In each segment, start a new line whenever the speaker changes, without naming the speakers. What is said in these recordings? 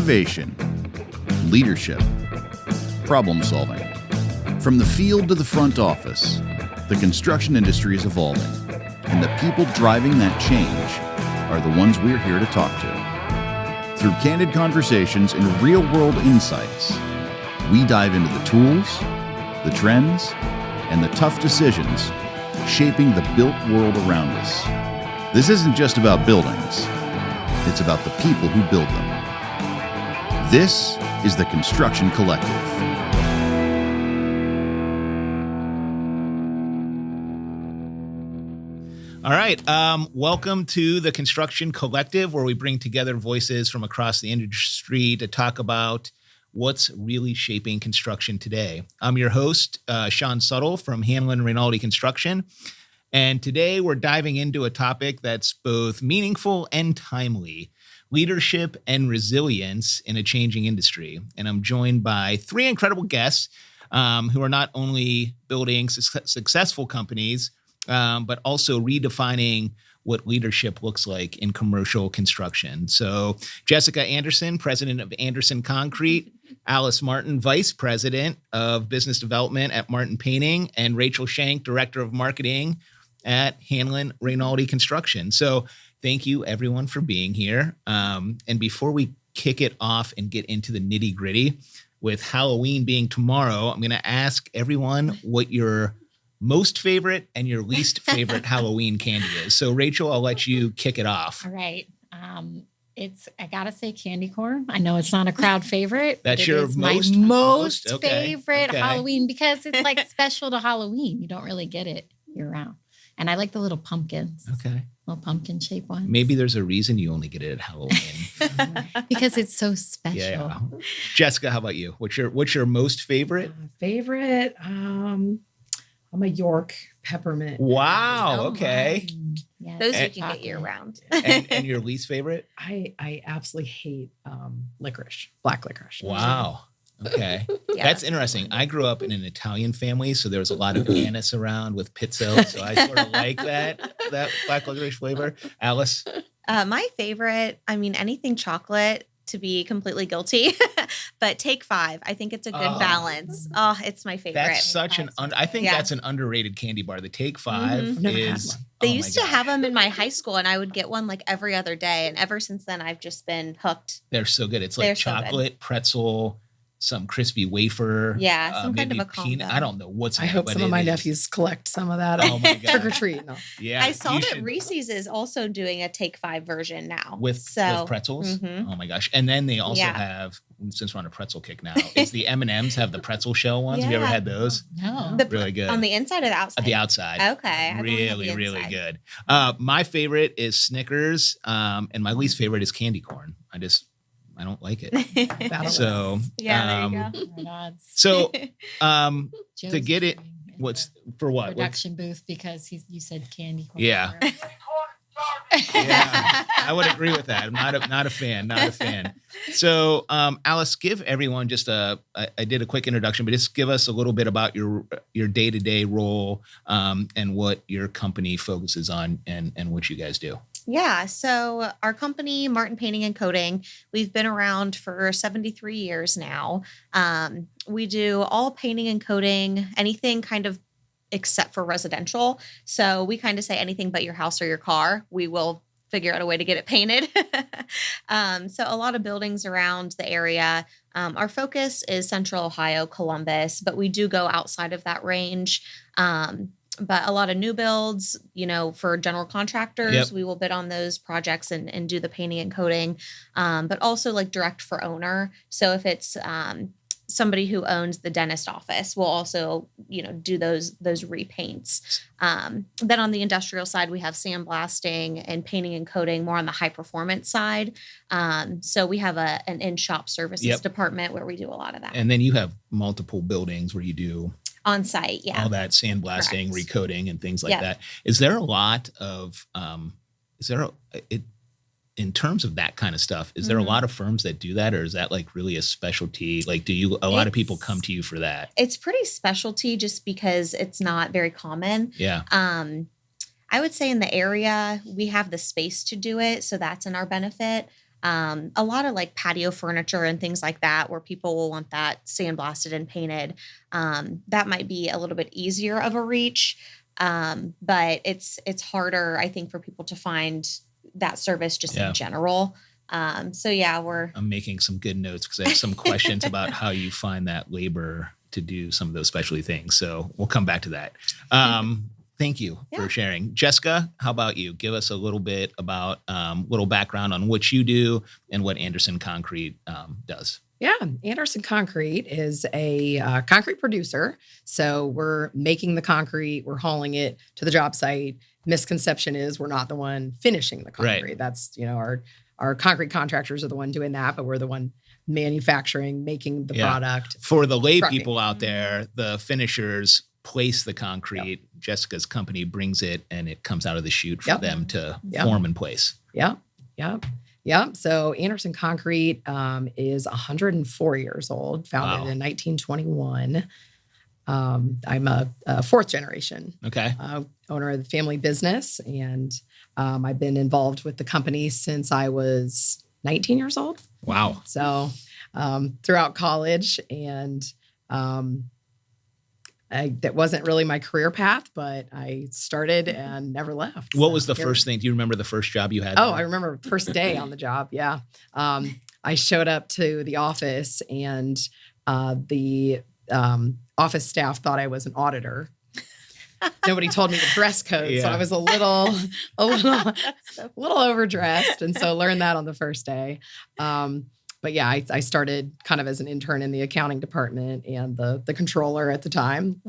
Innovation, leadership, problem solving. From the field to the front office, the construction industry is evolving, and the people driving that change are the ones we're here to talk to. Through candid conversations and real-world insights, we dive into the tools, the trends, and the tough decisions shaping the built world around us. This isn't just about buildings, it's about the people who build them. This is the Construction Collective.
All right. Welcome to the Construction Collective, where we bring together voices from across the industry to talk about what's really shaping construction today. I'm your host, Sean Suttle from Hanlon Rinaldi Construction. And today we're diving into a topic that's both meaningful and timely: leadership and resilience in a changing industry. And I'm joined by three incredible guests who are not only building successful companies, but also redefining what leadership looks like in commercial construction. So Jessica Anderson, president of Anderson Concrete, Alice Martin, vice president of business development at Martin Painting, and Rachel Shank, director of marketing at Hanlon Rinaldi Construction. So thank you everyone for being here. And before we kick it off and get into the nitty gritty, with Halloween being tomorrow, I'm going to ask everyone what your most favorite and your least favorite Halloween candy is. So Rachel, I'll let you kick it off.
All right. I gotta say candy corn. I know it's not a crowd favorite.
That's your
most
Okay.
favorite Halloween, because it's like special to Halloween. You don't really get it year round. And I like the little pumpkins.
Okay.
Little pumpkin shaped ones.
Maybe there's a reason you only get it at Halloween.
Because it's so special.
Yeah. Jessica, how about you? What's your most favorite?
Favorite? I'm a York peppermint.
Wow.
Oh,
okay.
Yeah,
Those you
it's
can get year
chocolate.
round.
And your least favorite?
I absolutely hate licorice, black licorice.
Wow. Okay.
Yeah,
That's interesting. I grew up in an Italian family, so there was a lot of anise around with pizza. So I sort of like that black licorice flavor. Alice?
My favorite, anything chocolate, to be completely guilty, but Take 5. I think it's a good balance. Oh, it's my favorite.
That's such I think
Yeah.
that's an underrated candy bar. The Take 5
I've never had
is.
one.
They
oh
used
my
to
gosh.
have them in my high school, and I would get one like every other day. And ever since then, I've just been hooked.
They're so good. It's like
They're so good.
chocolate, pretzel, some crispy wafer.
Yeah, some kind
maybe
of a combo.
peanut. I don't know what's in
I
it,
hope
but
some of
it
my
is-
nephews collect some of that.
Oh my God.
Trick or treat. No.
Yeah,
I saw
you
that
should-
Reese's is also doing a Take 5 version now.
with pretzels.
Mhm.
Oh my gosh! And then they also
Yeah.
have, since we're on a pretzel kick now, is the M&Ms have the pretzel shell ones. Have you ever
Yeah.
had those?
No.
Really good.
On the inside or the outside?
At the outside.
Okay. I've only had the
Really
inside.
good. My favorite is Snickers, and my least favorite is candy corn. I don't like it.
Battle
So
Yeah, there you
Oh my God.
So
Joe's
to get it,
doing in
what's
the
for what? What's-
production booth, because you said candy corn.
Yeah. Yeah, I would agree with that. I'm not a fan. So, Alice, give everyone just I did a quick introduction, but just give us a little bit about your day-to-day role, and what your company focuses on and what you guys do.
Yeah. So our company, Martin Painting and Coating, we've been around for 73 years now. We do all painting and coating, anything kind of except for residential. So we kind of say anything but your house or your car, we will figure out a way to get it painted. So a lot of buildings around the area. Our focus is Central Ohio, Columbus, but we do go outside of that range. But a lot of new builds, for general contractors,
Yep.
we will bid on those projects and do the painting and coating, but also like direct for owner. So if it's somebody who owns the dentist office, we'll also, do those repaints. Then on the industrial side, we have sandblasting and painting and coating more on the high performance side. So we have an in-shop services
Yep.
department where we do a lot of that.
And then you have multiple buildings where you do
On site, yeah.
all that sandblasting,
Correct.
recoating, and things like
Yep.
that. Is there a lot of in terms of that kind of stuff? Is there a
Mhm.
lot of firms that do that, or is that like really a specialty? Like, a lot of people come to you for that?
It's pretty specialty just because it's not very common.
Yeah.
I would say in the area, we have the space to do it. So that's in our benefit. A lot of like patio furniture and things like that, where people will want that sandblasted and painted. That might be a little bit easier of a reach. But it's harder, I think, for people to find that service just in general. So yeah,
I'm making some good notes because I have some questions about how you find that labor to do some of those specialty things. So we'll come back to that. Thank you for sharing. Jessica, how about you? Give us a little bit about little background on what you do and what Anderson Concrete does.
Yeah, Anderson Concrete is a concrete producer. So we're making the concrete, we're hauling it to the job site. Misconception is we're not the one finishing the concrete.
Right.
That's, our concrete contractors are the one doing that, but we're the one manufacturing, making the product.
For the lay people out there, the finishers place the concrete. Jessica's company brings it and it comes out of the chute for them to form in place.
Yeah. So Anderson Concrete is 104 years old, founded in 1921. I'm a fourth generation owner of the family business, and I've been involved with the company since I was 19 years old.
Wow.
So throughout college, and that wasn't really my career path, but I started and never left.
What was the first thing? Do you remember the first job you had?
Oh, I remember first day on the job. Yeah. I showed up to the office and the office staff thought I was an auditor. Nobody told me the dress code. So I was a little overdressed. And so learned that on the first day. But yeah, I started kind of as an intern in the accounting department, and the controller at the time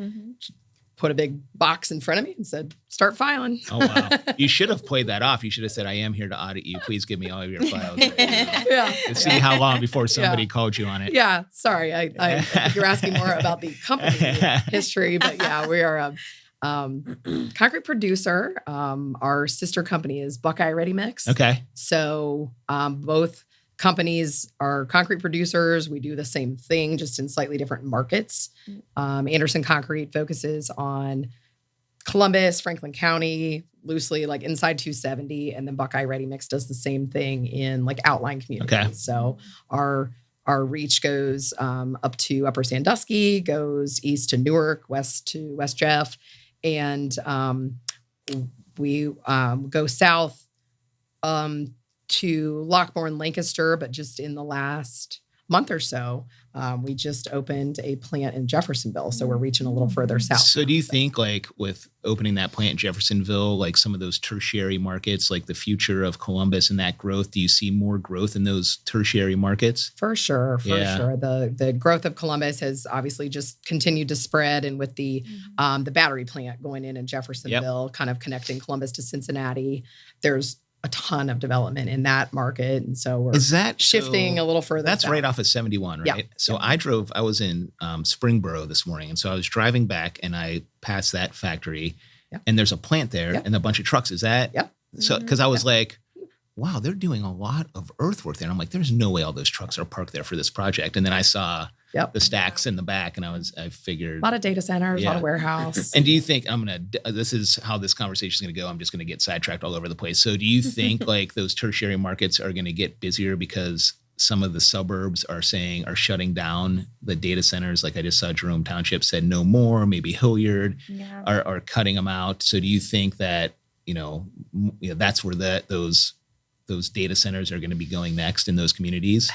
put a big box in front of me and said, start filing.
Oh, wow. You should have played that off. You should have said, I am here to audit you. Please give me all of your files. And see how long before somebody called you on it.
Yeah. Sorry. You're asking more about the company history, but yeah, we are a concrete producer. Our sister company is Buckeye Ready Mix.
Okay.
So both companies are concrete producers. We do the same thing, just in slightly different markets. Anderson Concrete focuses on Columbus, Franklin County, loosely like inside 270. And then Buckeye Ready Mix does the same thing in like outlying communities.
Okay.
So our reach goes up to Upper Sandusky, goes east to Newark, west to West Jeff. And we go south to Lockbourne, Lancaster, but just in the last month or so, we just opened a plant in Jeffersonville. So we're reaching a little further south.
So do you think like with opening that plant in Jeffersonville, like some of those tertiary markets, like the future of Columbus and that growth, do you see more growth in those tertiary markets?
For sure. The growth of Columbus has obviously just continued to spread. And with the battery plant going in Jeffersonville, kind of connecting Columbus to Cincinnati, there's a ton of development in that market. And so we're shifting a little further.
That's
south.
right off of 71, right?
Yeah.
So I was in Springboro this morning. And so I was driving back and I passed that factory and there's a plant there and a bunch of trucks. Is that?
Yep.
So, cause I was like, wow, they're doing a lot of earthwork there. And I'm like, there's no way all those trucks are parked there for this project. And then I saw the stacks in the back and I figured.
A lot of data centers, a lot of warehouse.
And do you think this is how this conversation is going to go. I'm just going to get sidetracked all over the place. So do you think like those tertiary markets are going to get busier because some of the suburbs are shutting down the data centers? Like I just saw Jerome Township said no more, maybe Hilliard are cutting them out. So do you think that, that's where those data centers are going to be going next in those communities?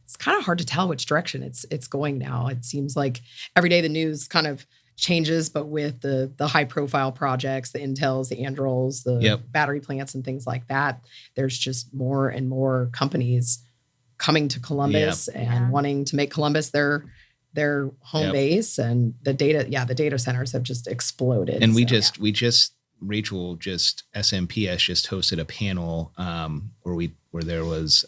It's kind of hard to tell which direction it's going now. It seems like every day the news kind of changes, but with the high profile projects, the Intels, the Andrels, the battery plants and things like that, there's just more and more companies coming to Columbus and wanting to make Columbus their home base. And the data centers have just exploded.
And Rachel SMPS just hosted a panel where there was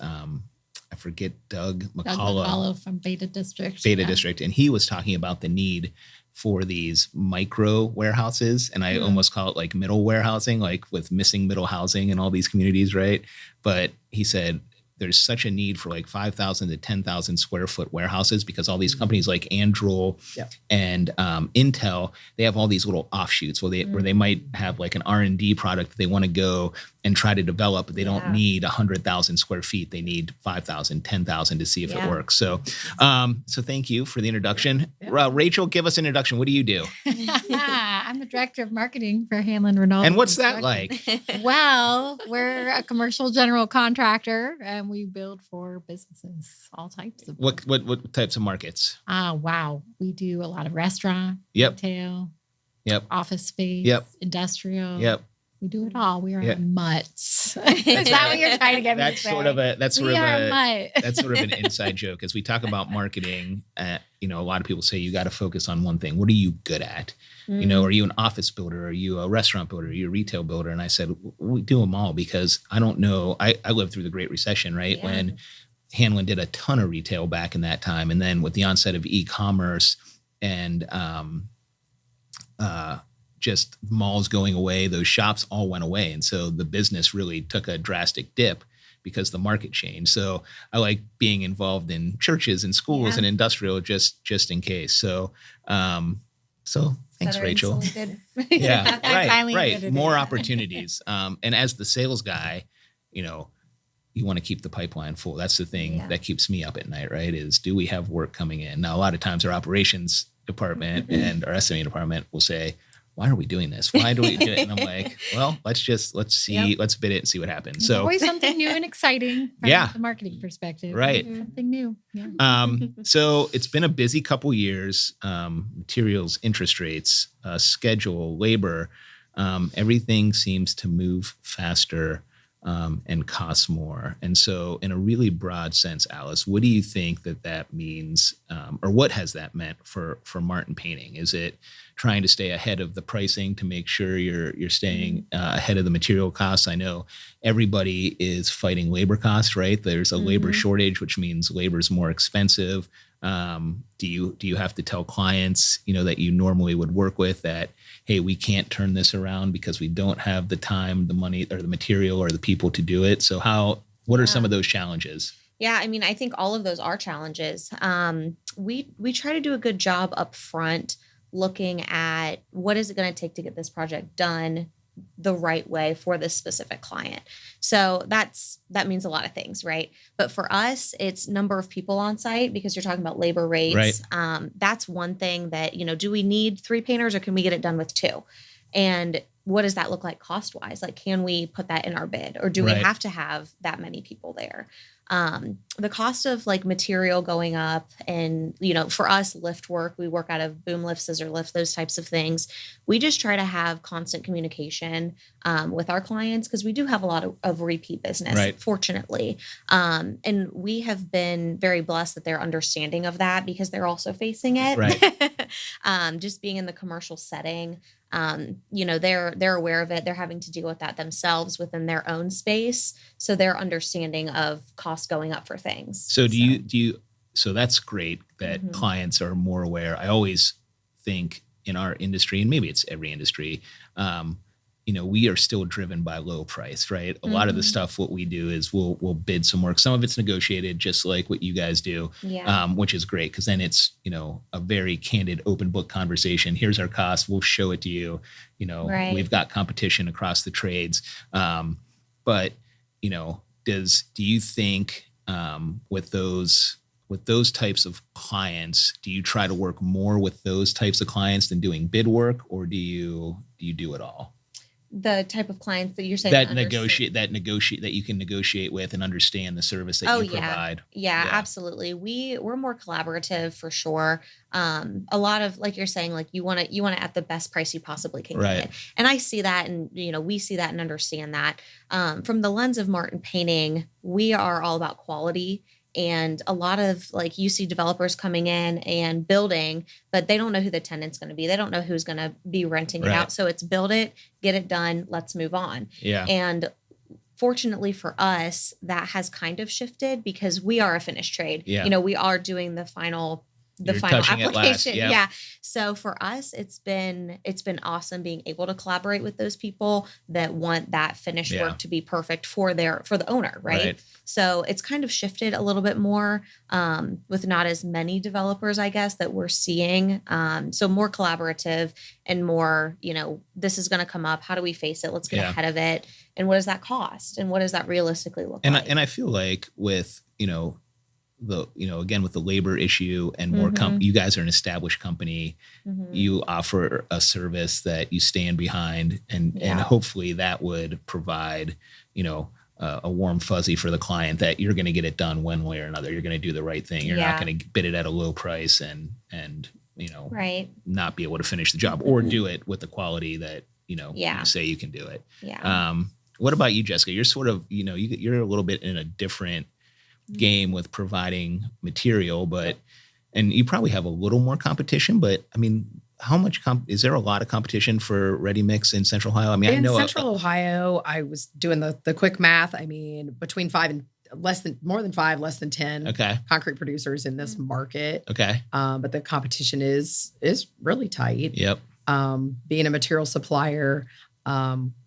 I forget Doug McCullough
from Beta District.
District, and he was talking about the need for these micro warehouses, and I almost call it like middle warehousing, like with missing middle housing in all these communities, right? But he said there's such a need for like 5,000 to 10,000 square foot warehouses because all these companies like Anduril and Intel, they have all these little offshoots where they might have like an R&D product that they want to go and try to develop, but they don't need 100,000 square feet. They need 5,000, 10,000 to see if it works. So, so thank you for the introduction. Rachel, give us an introduction. What do you do?
I'm the director of marketing for Hanlon Renault.
And what's that like?
Well, we're a commercial general contractor and we build for businesses, all types of.
What types of markets?
Wow. We do a lot of restaurant, retail, office space, industrial. We do it all. We are mutts. Is that what you're trying to get me to say?
That's sort of an inside joke. As we talk about marketing, a lot of people say you got to focus on one thing. What are you good at? Are you an office builder? Are you a restaurant builder? Are you a retail builder? And I said, we do them all because I don't know. I lived through the Great Recession, right? When Hanlon did a ton of retail back in that time. And then with the onset of e-commerce and just malls going away, those shops all went away. And so the business really took a drastic dip because the market changed. So I like being involved in churches and schools and industrial just in case. So, thanks, Rachel. Right. More opportunities. And as the sales guy, you want to keep the pipeline full. That's the thing that keeps me up at night, right? Is do we have work coming in? Now, a lot of times our operations department and our estimating department will say, why are we doing this? Why do we do it? And I'm like, well, let's see, let's bid it and see what happens.
There's always something new and exciting from the marketing perspective.
Right.
Something new. Yeah.
So it's been a busy couple years, materials, interest rates, schedule, labor, everything seems to move faster and cost more. And so in a really broad sense, Alice, what do you think that means, or what has that meant for Martin Painting? Is it trying to stay ahead of the pricing to make sure you're staying ahead of the material costs? I know everybody is fighting labor costs, right? There's a labor shortage, which means labor is more expensive. Do you have to tell clients, that you normally would work with that, hey, we can't turn this around because we don't have the time, the money, or the material, or the people to do it? So what are some of those challenges?
Yeah, I mean, I think all of those are challenges. We try to do a good job up front looking at what is it going to take to get this project done the right way for this specific client. So that means a lot of things, right? But for us, it's number of people on site because you're talking about labor rates. Right. That's one thing that, do we need 3 painters or can we get it done with 2? And what does that look like cost-wise? Like, can we put that in our bid or do we have to have that many people there? The cost of like material going up and, for us, lift work, we work out of boom lift, scissor lift, those types of things. We just try to have constant communication with our clients because we do have a lot of repeat business, fortunately. And we have been very blessed that they're understanding of that because they're also facing it. Right. Just being in the commercial setting, they're aware of it. They're having to deal with that themselves within their own space. So they're understanding of costs going up for things.
So so that's great that clients are more aware. I always think in our industry, and maybe it's every industry, we are still driven by low price, right? A lot of the stuff, what we do is we'll bid some work. Some of it's negotiated, just like what you guys do, which is great because then it's, a very candid, open book conversation. Here's our cost. We'll show it to you. We've got competition across the trades. But, do you think with those types of clients, do you try to work more with those types of clients than doing bid work, or do you do it all?
The type of clients that you're saying
that you can negotiate with and understand the service that you provide.
Yeah, absolutely. We're more collaborative for sure. A lot of, like you're saying, like you want to at the best price you possibly can get it. And I see that, and we see that and understand that. From the lens of Martin Painting, we are all about quality. And a lot of you see developers coming in and building, but they don't know who the tenant's going to be. They don't know who's going to be renting it out. So it's build it, get it done, let's move on. Yeah. And fortunately for us, that has kind of shifted because we are a finished trade. Yeah. We are doing the final the final application. Yeah. So for us, it's been awesome being able to collaborate with those people that want that finished work to be perfect for the owner, right? So it's kind of shifted a little bit more with not as many developers, I guess, that we're seeing. So more collaborative and more, this is going to come up. How do we face it? Let's get ahead of it. And what does that cost? And what does that realistically look like?
And I feel like with, again, with the labor issue and more, you guys are an established company. You offer a service that you stand behind, and hopefully that would provide, a warm fuzzy for the client that you're going to get it done one way or another. You're going to do the right thing. You're not going to bid it at a low price and not be able to finish the job or do it with the quality that, you say you can do it.
Yeah.
What about you, Jessica? You're sort of, you're a little bit in a different game with providing material, and you probably have a little more competition, but I mean, how much is there a lot of competition for ready mix in Central Ohio? I mean,
in Central Ohio, I was doing the quick math. I mean, between 5 and more than 5, less than 10 concrete producers in this market.
Okay.
But the competition is really tight.
Yep.
Being a material supplier,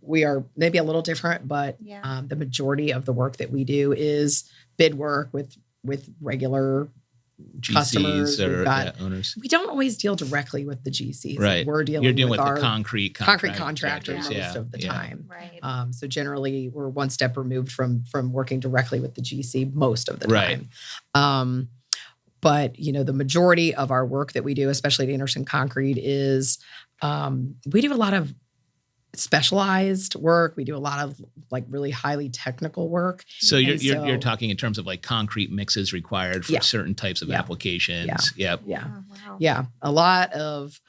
we are maybe a little different, but the majority of the work that we do is bid work with regular
GCs
customers
or owners.
We don't always deal directly with the GCs.
Right.
We're dealing with
the concrete
contractor most of the time.
Right.
So generally we're one step removed from working directly with the GC most of the time.
Right.
But the majority of our work that we do, especially at Anderson Concrete, is we do a lot of specialized work. We do a lot of really highly technical work.
So you're talking in terms of concrete mixes required for certain types of applications.
Yeah.
Yep.
Yeah.
Oh, wow.
Yeah. A lot of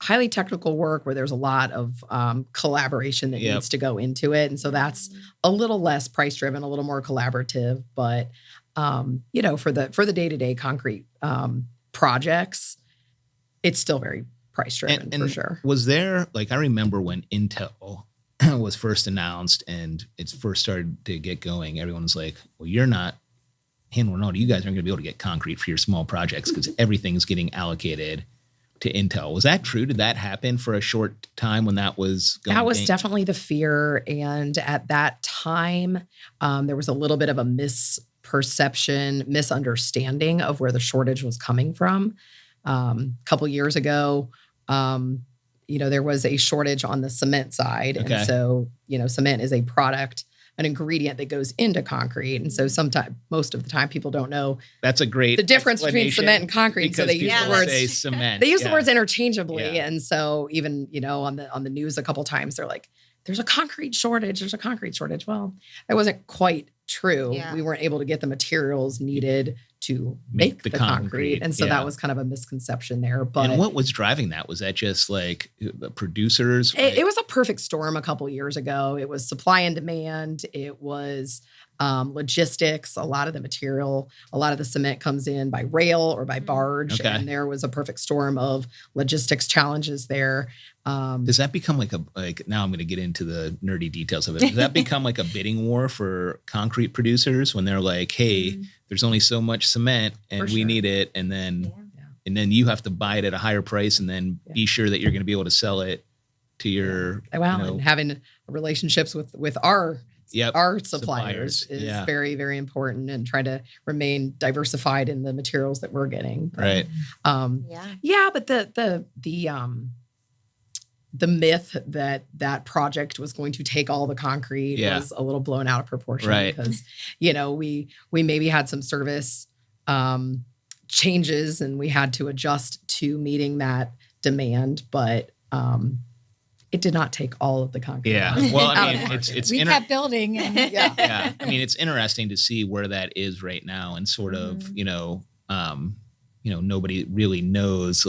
highly technical work where there's a lot of collaboration that needs to go into it. And so that's a little less price driven, a little more collaborative, but for the day-to-day concrete projects, it's still very price driven for sure.
Was there, I remember when Intel was first announced and it first started to get going, everyone was like, well, you're not handling all. You guys aren't going to be able to get concrete for your small projects because everything's getting allocated to Intel. Was that true? Did that happen for a short time when that was going?
That was definitely the fear. And at that time, there was a little bit of a misunderstanding of where the shortage was coming from. A couple years ago, there was a shortage on the cement side.
Okay.
And so, cement is a product, an ingredient that goes into concrete. And so most of the time people don't know
the
difference between cement and concrete. So they use the words
cement.
They use the words interchangeably. Yeah. And so even, on the news a couple times, they're like, there's a concrete shortage. There's a concrete shortage. Well, that wasn't quite true. Yeah. We weren't able to get the materials needed to make the concrete. And so that was kind of a misconception there. But
what was driving that? Was that just the producers?
It was a perfect storm a couple years ago. It was supply and demand. It was logistics. A lot of the cement comes in by rail or by barge.
Okay.
And there was a perfect storm of logistics challenges there.
Does that become now I'm going to get into the nerdy details of it. Does that become a bidding war for concrete producers when they're like, hey, there's only so much cement and we need it. And then, and then you have to buy it at a higher price and then be sure that you're going to be able to sell it to your,
and having relationships with our suppliers is very, very important, and try to remain diversified in the materials that we're getting.
Right.
But the myth that project was going to take all the concrete was a little blown out of proportion, because, we maybe had some service changes and we had to adjust to meeting that demand, but it did not take all of the concrete.
Yeah. Well, I mean,
we kept building. And
yeah. I mean, it's interesting to see where that is right now, and sort of, nobody really knows,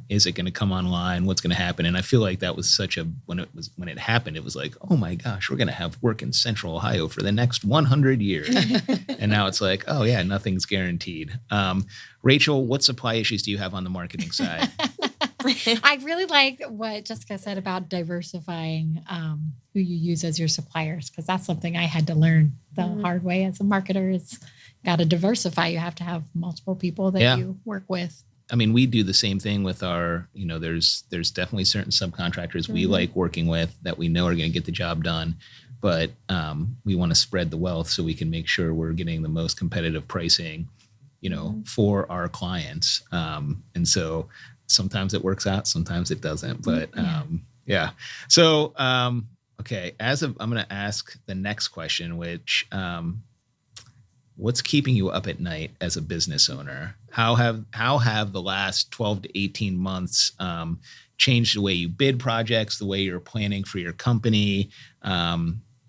is it going to come online? What's going to happen? And I feel like that was when it happened, it was like, oh my gosh, we're going to have work in Central Ohio for the next 100 years. And now it's like, oh yeah, nothing's guaranteed. Rachel, what supply issues do you have on the marketing side?
I really like what Jessica said about diversifying who you use as your suppliers, because that's something I had to learn the hard way as a marketer. It's got to diversify. You have to have multiple people that you work with.
I mean, we do the same thing with our, there's definitely certain subcontractors we like working with that we know are going to get the job done. But we want to spread the wealth so we can make sure we're getting the most competitive pricing, for our clients. And so sometimes it works out, sometimes it doesn't. But yeah. So, okay, I'm going to ask the next question, which what's keeping you up at night as a business owner? How have the last 12 to 18 months changed the way you bid projects, the way you're planning for your company?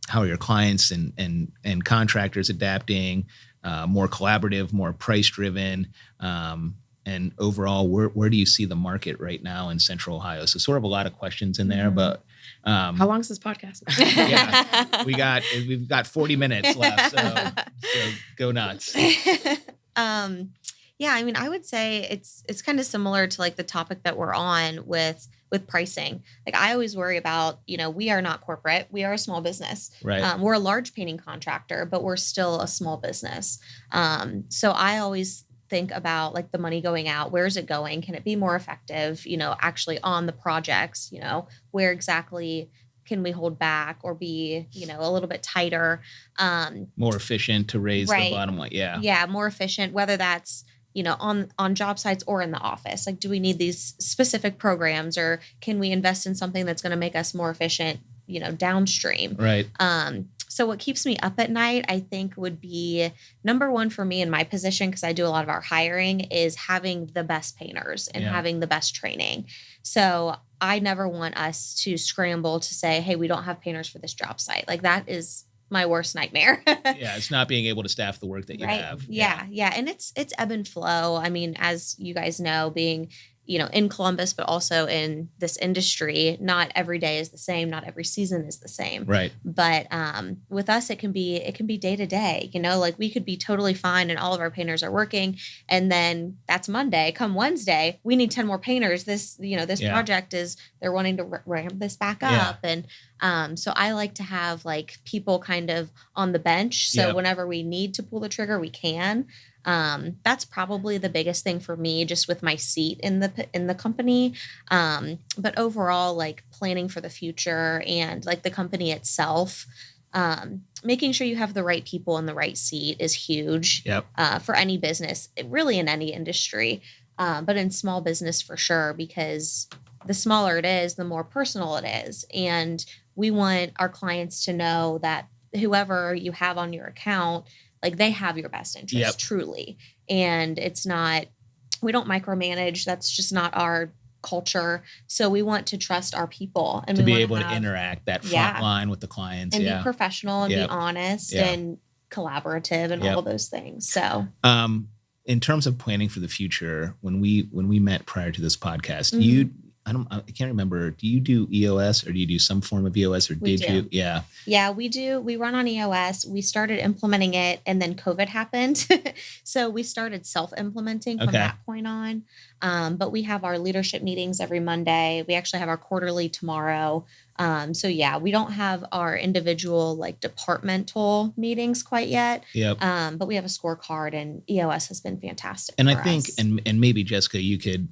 How are your clients and contractors adapting? More collaborative, more price driven, and overall, where do you see the market right now in Central Ohio? So sort of a lot of questions in there, but
how long is this podcast?
We've got 40 minutes left, so go nuts.
Yeah, I mean, I would say it's kind of similar to like the topic that we're on with pricing. Like I always worry about, we are not corporate. We are a small business.
Right.
We're a large painting contractor, but we're still a small business. So I always think about like the money going out. Where is it going? Can it be more effective, actually on the projects, where exactly can we hold back or be, a little bit tighter?
More efficient to raise the bottom line. Yeah.
Yeah. More efficient, whether that's, on job sites or in the office. Like, do we need these specific programs, or can we invest in something that's going to make us more efficient, downstream?
Right.
So what keeps me up at night, I think, would be number one for me in my position, because I do a lot of our hiring, is having the best painters and having the best training. So I never want us to scramble to say, hey, we don't have painters for this job site. Like that is my worst nightmare.
Yeah, it's not being able to staff the work that you have.
Yeah. And it's ebb and flow. I mean, as you guys know, being, in Columbus, but also in this industry, not every day is the same. Not every season is the same.
Right.
But with us, it can be day to day, like we could be totally fine and all of our painters are working. And then that's Monday. Come Wednesday, we need 10 more painters. This project they're wanting to ramp this back up. And so I like to have like people kind of on the bench. So whenever we need to pull the trigger, we can. That's probably the biggest thing for me, just with my seat in the company. But overall, like planning for the future and like the company itself, making sure you have the right people in the right seat is huge. For any business, really in any industry, but in small business for sure, because the smaller it is, the more personal it is. And we want our clients to know that whoever you have on your account, like they have your best interest truly. And we don't micromanage. That's just not our culture. So we want to trust our people and
to be able to interact that front line with the clients
and be professional and be honest and collaborative and all of those things. So,
in terms of planning for the future, when we met prior to this podcast, I can't remember. Do you do EOS or do you do some form of EOS, or did you? Yeah.
Yeah, we do. We run on EOS. We started implementing it and then COVID happened. So we started self-implementing from that point on. But we have our leadership meetings every Monday. We actually have our quarterly tomorrow. So yeah, we don't have our individual like departmental meetings quite yet. But we have a scorecard, and EOS has been fantastic.
And I think, and maybe Jessica, you could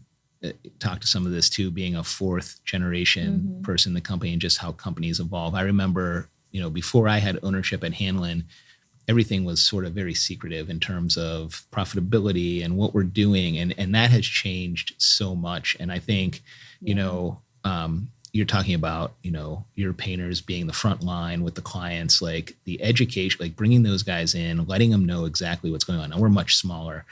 talk to some of this too, being a fourth generation person in the company and just how companies evolve. I remember, before I had ownership at Hanlon, everything was sort of very secretive in terms of profitability and what we're doing. And that has changed so much. And I think, you're talking about, your painters being the front line with the clients, like the education, like bringing those guys in, letting them know exactly what's going on. Now we're much smaller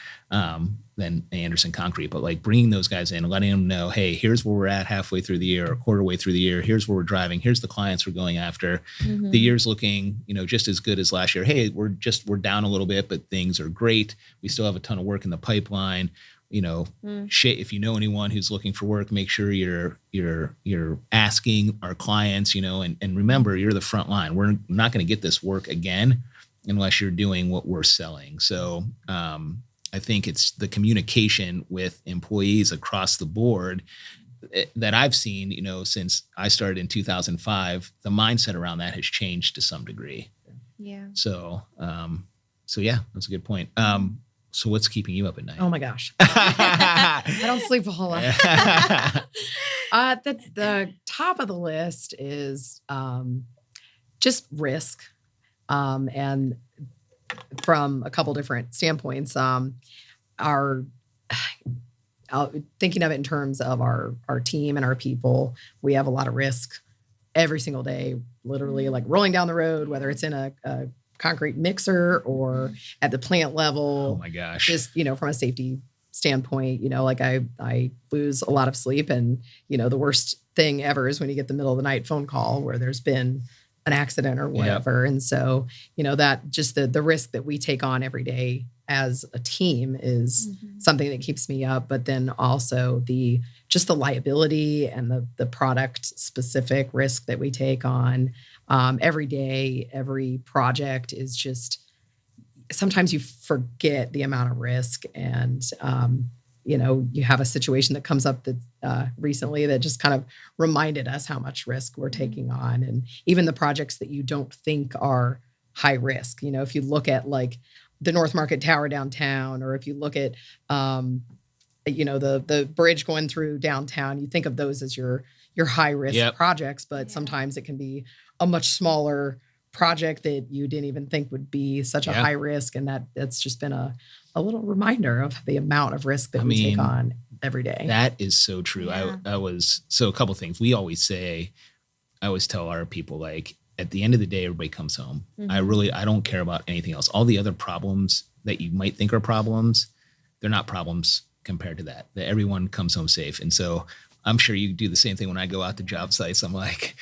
than Anderson Concrete, but like bringing those guys in and letting them know, hey, here's where we're at halfway through the year or quarter way through the year. Here's where we're driving. Here's the clients we're going after. The year's looking, just as good as last year. Hey, we're down a little bit, but things are great. We still have a ton of work in the pipeline. If you know anyone who's looking for work, make sure you're asking our clients, and remember, you're the front line. We're not going to get this work again unless you're doing what we're selling. So I think it's the communication with employees across the board that I've seen, since I started in 2005, the mindset around that has changed to some degree.
Yeah.
So, yeah, that's a good point. So what's keeping you up at night?
Oh my gosh. I don't sleep a whole lot. The top of the list is just risk. And from a couple different standpoints, thinking of it in terms of our team and our people, we have a lot of risk every single day, literally like rolling down the road, whether it's in a concrete mixer or at the plant level.
Oh my gosh.
Just, from a safety standpoint, like I lose a lot of sleep, and, the worst thing ever is when you get the middle of the night phone call where there's been an accident or whatever. Yep. And so, that just the risk that we take on every day as a team is something that keeps me up. But then also the liability and the product specific risk that we take on every day, every project is just, sometimes you forget the amount of risk. And, you have a situation that comes up that recently that just kind of reminded us how much risk we're taking on. And even the projects that you don't think are high risk, if you look at like the North Market Tower downtown, or if you look at, the bridge going through downtown, you think of those as your high risk projects, but sometimes it can be a much smaller project that you didn't even think would be such a high risk. And that's just been a little reminder of the amount of risk that we take on every day.
That is so true. Yeah. So a couple things I always tell our people, like, at the end of the day, everybody comes home. I don't care about anything else. All the other problems that you might think are problems, they're not problems compared to that everyone comes home safe. And so I'm sure you do the same thing when I go out to job sites. I'm like,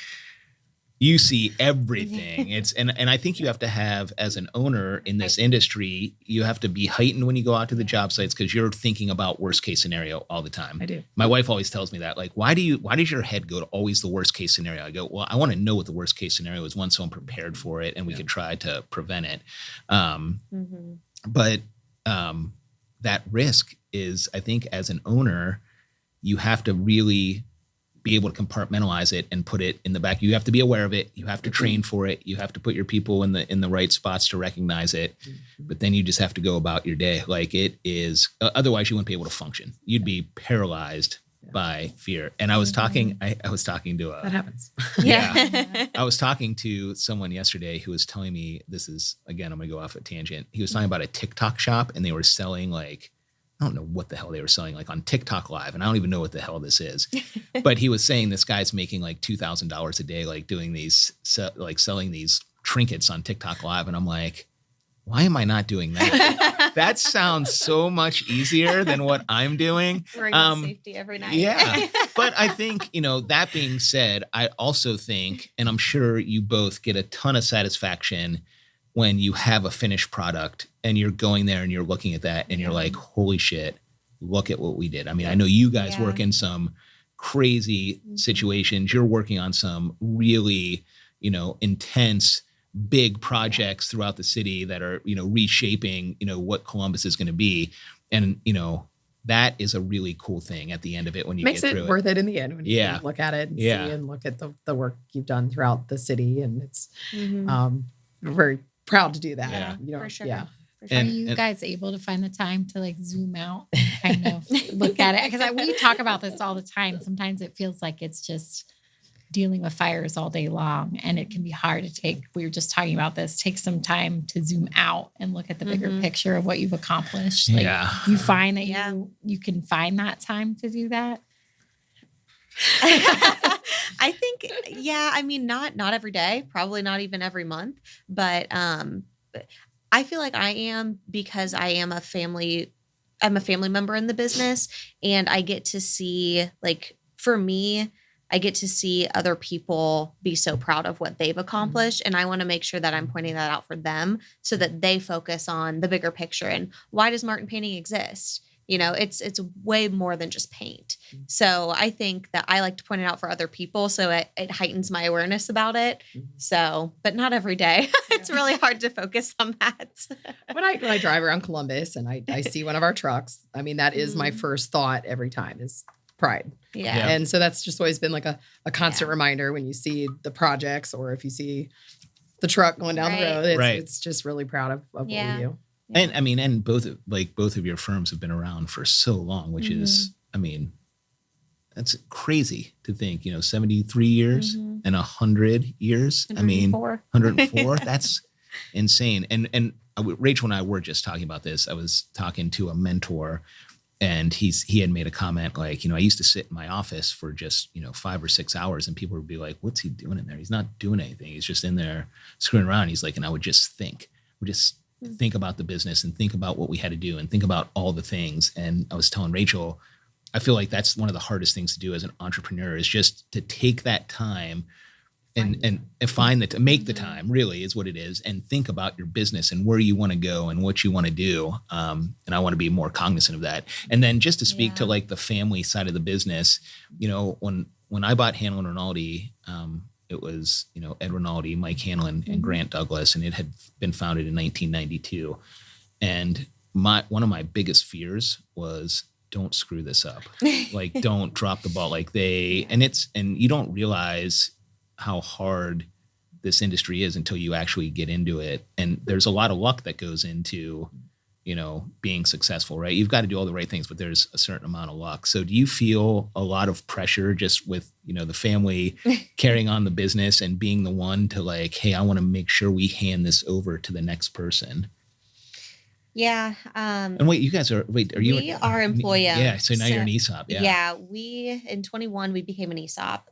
you see everything. And I think you have to have, as an owner in this industry, you have to be heightened when you go out to the job sites, because you're thinking about worst case scenario all the time.
I do.
My wife always tells me that, like, why does your head go to always the worst case scenario? I go, well, I want to know what the worst case scenario is once, so I'm prepared for it and we can try to prevent it. But that risk is, I think, as an owner, you have to really be able to compartmentalize it and put it in the back. You have to be aware of it. You have to train for it. You have to put your people in the right spots to recognize it. But then you just have to go about your day. Like, it is, otherwise you wouldn't be able to function. You'd be paralyzed by fear. And I was talking, I was talking to
that happens.
I was talking to someone yesterday who was telling me, this is, again, I'm going to go off a tangent. He was talking about a TikTok shop, and they were selling, like, I don't know what the hell they were selling, like on TikTok Live. And I don't even know what the hell this is. But he was saying this guy's making like $2,000 a day, like doing these, like selling these trinkets on TikTok Live. And I'm like, why am I not doing that? That sounds so much easier than what I'm doing.
Bringing safety every night.
Yeah. But I think, that being said, I also think, and I'm sure you both get a ton of satisfaction when you have a finished product and you're going there and you're looking at that and you're like, holy shit, look at what we did. I mean, I know you guys work in some crazy situations. You're working on some really, intense, big projects throughout the city that are, reshaping, what Columbus is going to be. And, that is a really cool thing at the end of it when you
makes
get through
it worth it in the end when you look at it and see and look at the work you've done throughout the city. And it's we're very proud to do that.
For sure.
Yeah.
Are you guys able to find the time to like zoom out and kind of look at it? Because we talk about this all the time. Sometimes it feels like it's just dealing with fires all day long, and it can be hard to take. We were just talking about this. Take some time to zoom out and look at the bigger picture of what you've accomplished. Like, you find that you can find that time to do that.
I think, I mean, not every day, probably not even every month, but I feel like I am, because I'm a family member in the business, and I get to see, like, for me, I get to see other people be so proud of what they've accomplished. And I want to make sure that I'm pointing that out for them so that they focus on the bigger picture. And why does Martin Painting exist? It's way more than just paint. So I think that I like to point it out for other people, so it heightens my awareness about it. So, but not every day. It's really hard to focus on that.
When I drive around Columbus and I see one of our trucks, I mean, that is my first thought every time is, pride.
Yeah.
And so that's just always been like a constant reminder when you see the projects or if you see the truck going down the road. It's just really proud of what we do.
And I mean, and both of your firms have been around for so long, which is, I mean, that's crazy to think, 73 years and 100 years. 104. I mean, 104, that's insane. And Rachel and I were just talking about this. I was talking to a mentor and he had made a comment like, I used to sit in my office for just, 5 or 6 hours and people would be like, what's he doing in there? He's not doing anything. He's just in there screwing around. He's like, and I would just think about the business and think about what we had to do and think about all the things. And I was telling Rachel, I feel like that's one of the hardest things to do as an entrepreneur is just to take that time and find to make the time really is what it is and think about your business and where you want to go and what you want to do. And I want to be more cognizant of that. And then just to speak to like the family side of the business, when I bought Hanlon Rinaldi, it was, Ed Rinaldi, Mike Hanlon, and Grant Douglas, and it had been founded in 1992. And one of my biggest fears was don't screw this up. Like, don't drop the ball. Like and you don't realize how hard this industry is until you actually get into it. And there's a lot of luck that goes into, being successful, right? You've got to do all the right things, but there's a certain amount of luck. So do you feel a lot of pressure just with, the family carrying on the business and being the one to like, hey, I want to make sure we hand this over to the next person?
Yeah.
And wait,
we are employee owned.
Yeah. So now you're an ESOP. Yeah.
Yeah. In 21, we became an ESOP.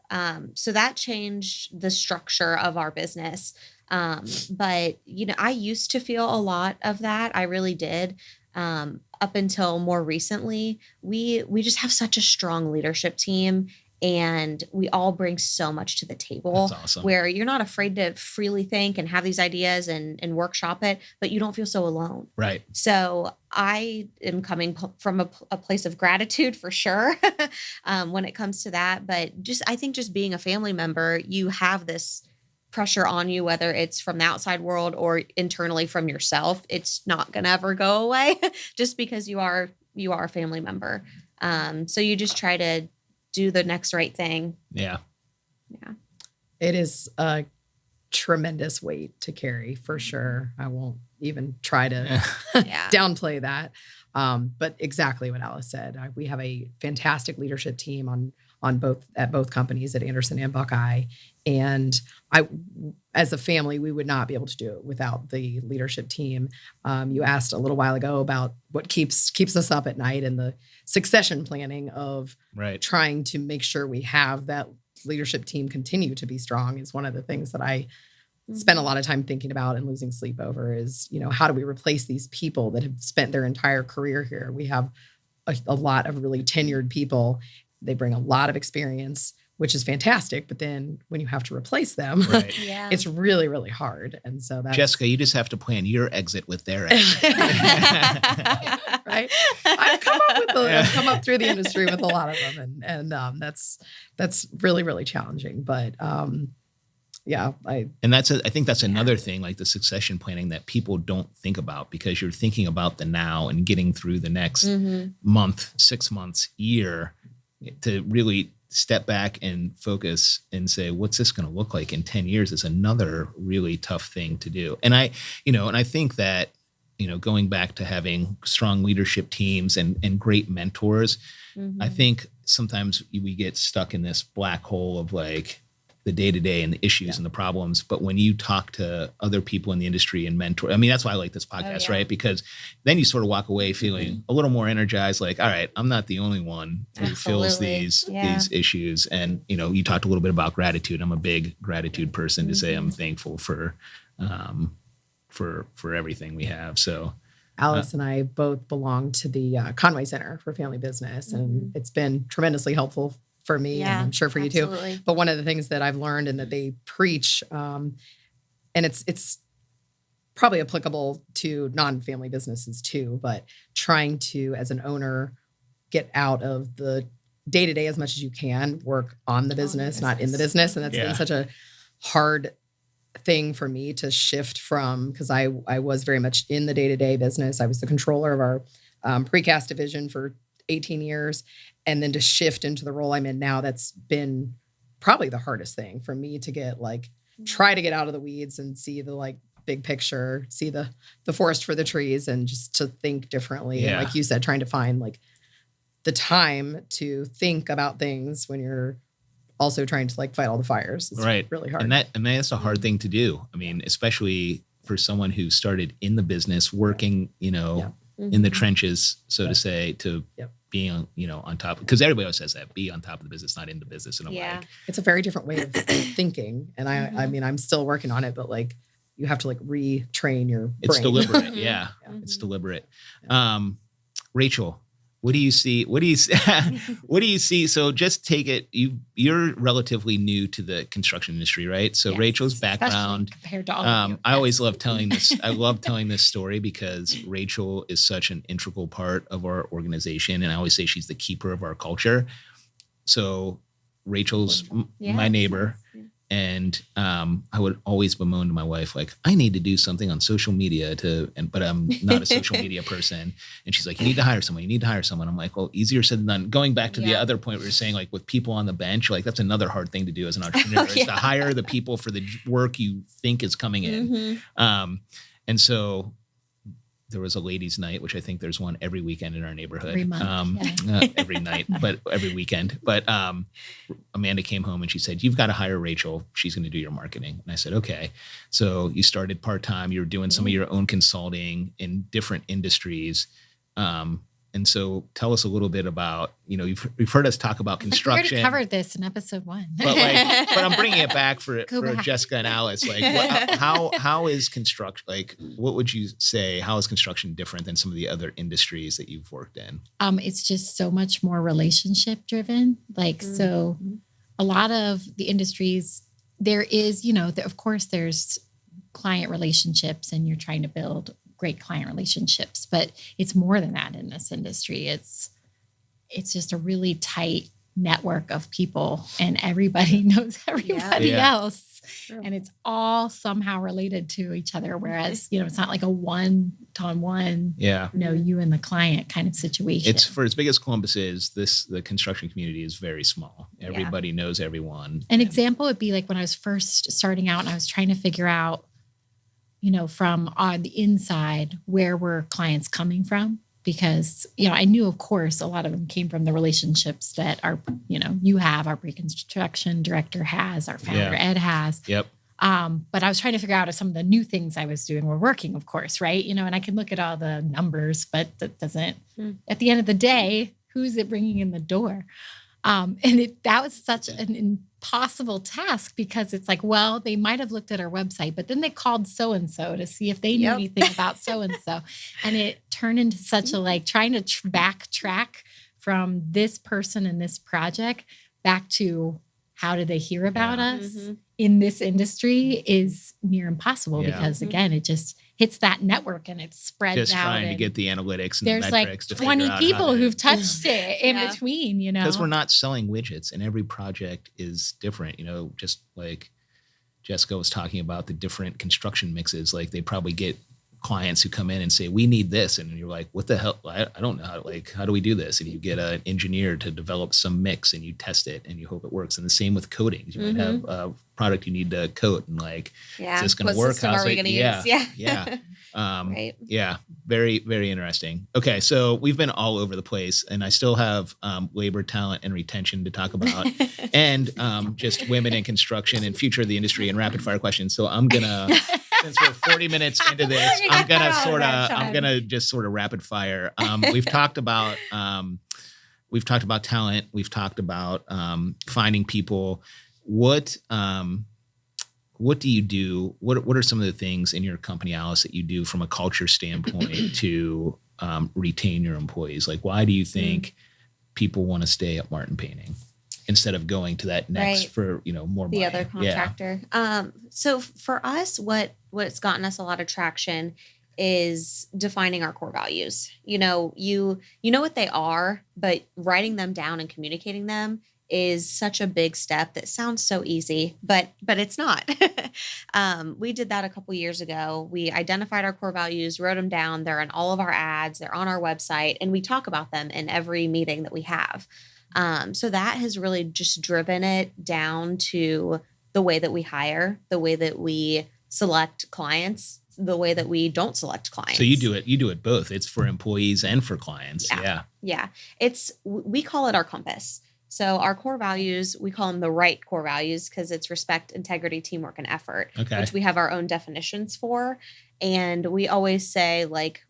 So that changed the structure of our business. But I used to feel a lot of that. I really did. Up until more recently, we just have such a strong leadership team. And we all bring so much to the table.
That's awesome.
Where you're not afraid to freely think and have these ideas and workshop it, but you don't feel so alone.
Right.
So I am coming from a place of gratitude for sure when it comes to that. But I think just being a family member, you have this pressure on you, whether it's from the outside world or internally from yourself. It's not going to ever go away just because you are a family member. So you just try to do the next right thing.
Yeah.
Yeah.
It is a tremendous weight to carry for sure. I won't even try to downplay that. But exactly what Alice said. We have a fantastic leadership team at both companies, at Anderson and Buckeye. And as a family, we would not be able to do it without the leadership team. You asked a little while ago about what keeps us up at night and the succession planning of trying to make sure we have that leadership team continue to be strong is one of the things that I spend a lot of time thinking about and losing sleep over is, how do we replace these people that have spent their entire career here? We have a lot of really tenured people. They bring a lot of experience, which is fantastic. But then when you have to replace them, it's really, really hard. And so that's
Jessica, you just have to plan your exit with their exit.
Right. I've come up through the industry with a lot of them. And that's really, really challenging. But I
think that's another thing, like the succession planning that people don't think about because you're thinking about the now and getting through the next month, 6 months, year to really step back and focus and say, what's this going to look like in 10 years is another really tough thing to do. And I think that, going back to having strong leadership teams and great mentors, I think sometimes we get stuck in this black hole of like the day-to-day and the issues and the problems. But when you talk to other people in the industry and mentor, I mean, that's why I like this podcast, right? Because then you sort of walk away feeling a little more energized, like, all right, I'm not the only one who feels these issues. And, you talked a little bit about gratitude. I'm a big gratitude person to say I'm thankful for everything we have. So
Alice and I both belong to the Conway Center for Family Business, and it's been tremendously helpful for me, and I'm sure for you too. But one of the things that I've learned and that they preach, and it's probably applicable to non-family businesses too, but trying to, as an owner, get out of the day-to-day as much as you can, work on the business, not in the business. And that's been such a hard thing for me to shift from, because I was very much in the day-to-day business. I was the controller of our precast division for 18 years. And then to shift into the role I'm in now, that's been probably the hardest thing for me to get try to get out of the weeds and see the big picture, see the forest for the trees, and just to think differently.
Yeah.
And like you said, trying to find the time to think about things when you're also trying to fight all the fires. It's
right.
really hard.
And that's a hard thing to do. I mean, especially for someone who started in the business, working, in the trenches, so to say, to being, on top, because everybody always says that, be on top of the business, not in the business. And I'm like,
it's a very different way of thinking. And I mean, I'm still working on it, but you have to retrain your brain.
It's deliberate. Yeah. It's deliberate. Rachel, what do you see? What do you see? So just take it. You're relatively new to the construction industry, right? So
Yes,
Rachel's background,
compared to all of you.
I always love telling this. I love telling this story because Rachel is such an integral part of our organization, and I always say she's the keeper of our culture. So Rachel's my neighbor. And I would always bemoan to my wife, I need to do something on social media but I'm not a social media person. And she's like, you need to hire someone. You need to hire someone. I'm like, well, easier said than done. Going back to the other point we were saying, with people on the bench, that's another hard thing to do as an entrepreneur is to hire the people for the work you think is coming in. And so there was a ladies' night, which I think there's one every weekend in our neighborhood.
Every month,
Not every night, but every weekend. But Amanda came home and she said, you've got to hire Rachel. She's going to do your marketing. And I said, okay. So you started part-time. You were doing some of your own consulting in different industries. And so tell us a little bit about, you've heard us talk about construction.
We already covered this in episode 1.
But I'm bringing it back for Jessica and Alice. How is construction, what would you say, how is construction different than some of the other industries that you've worked in?
It's just so much more relationship driven. So a lot of the industries, there is, of course there's client relationships and you're trying to build great client relationships, but it's more than that in this industry. It's just a really tight network of people and everybody knows everybody else. True. And it's all somehow related to each other. Whereas, it's not like a one-on-one, you and the client kind of situation.
It's for as big as Columbus is, the construction community is very small. Everybody knows everyone.
An example would be when I was first starting out and I was trying to figure out, from on the inside, where were clients coming from? Because, I knew, of course, a lot of them came from the relationships that you have, our pre-construction director has, our founder Ed has.
Yep.
But I was trying to figure out if some of the new things I was doing were working, of course, right? And I can look at all the numbers, but that doesn't, at the end of the day, who's it bringing in the door? That was such an impossible task because it's they might have looked at our website, but then they called so-and-so to see if they knew anything about so-and-so. And it turned into such a trying to backtrack from this person and this project back to how did they hear about us in this industry is near impossible because again, it just hits that network and it spreads out.
Just trying to get the analytics and
there's
the metrics to
20 people who've touched it in between,
Because we're not selling widgets and every project is different, just like Jessica was talking about the different construction mixes, they probably get clients who come in and say, we need this. And you're like, what the hell? I don't know. How do we do this? And you get an engineer to develop some mix and you test it and you hope it works. And the same with coatings. You might have a product you need to coat and is this going to work?
How's it going to use?
Yeah.
Right.
Yeah. Very, very interesting. Okay. So we've been all over the place and I still have labor, talent, and retention to talk about and just women in construction and future of the industry and rapid fire questions. So I'm going to, since we're 40 minutes into this, I'm gonna just sort of rapid fire. We've talked about talent. We've talked about finding people. What do you do? What are some of the things in your company, Alice, that you do from a culture standpoint to retain your employees? Why do you think people want to stay at Martin Painting instead of going to that next for more money?
The other contractor. So for us, what's gotten us a lot of traction is defining our core values. You know what they are, but writing them down and communicating them is such a big step that sounds so easy, but it's not. We did that a couple years ago. We identified our core values, wrote them down. They're in all of our ads. They're on our website, and we talk about them in every meeting that we have. So that has really just driven it down to the way that we hire, the way that we select clients, the way that we don't select clients.
So you do it both. It's for employees and for clients.
Yeah. We call it our compass. So our core values, we call them the right core values because it's respect, integrity, teamwork, and effort, which we have our own definitions for. And we always say like,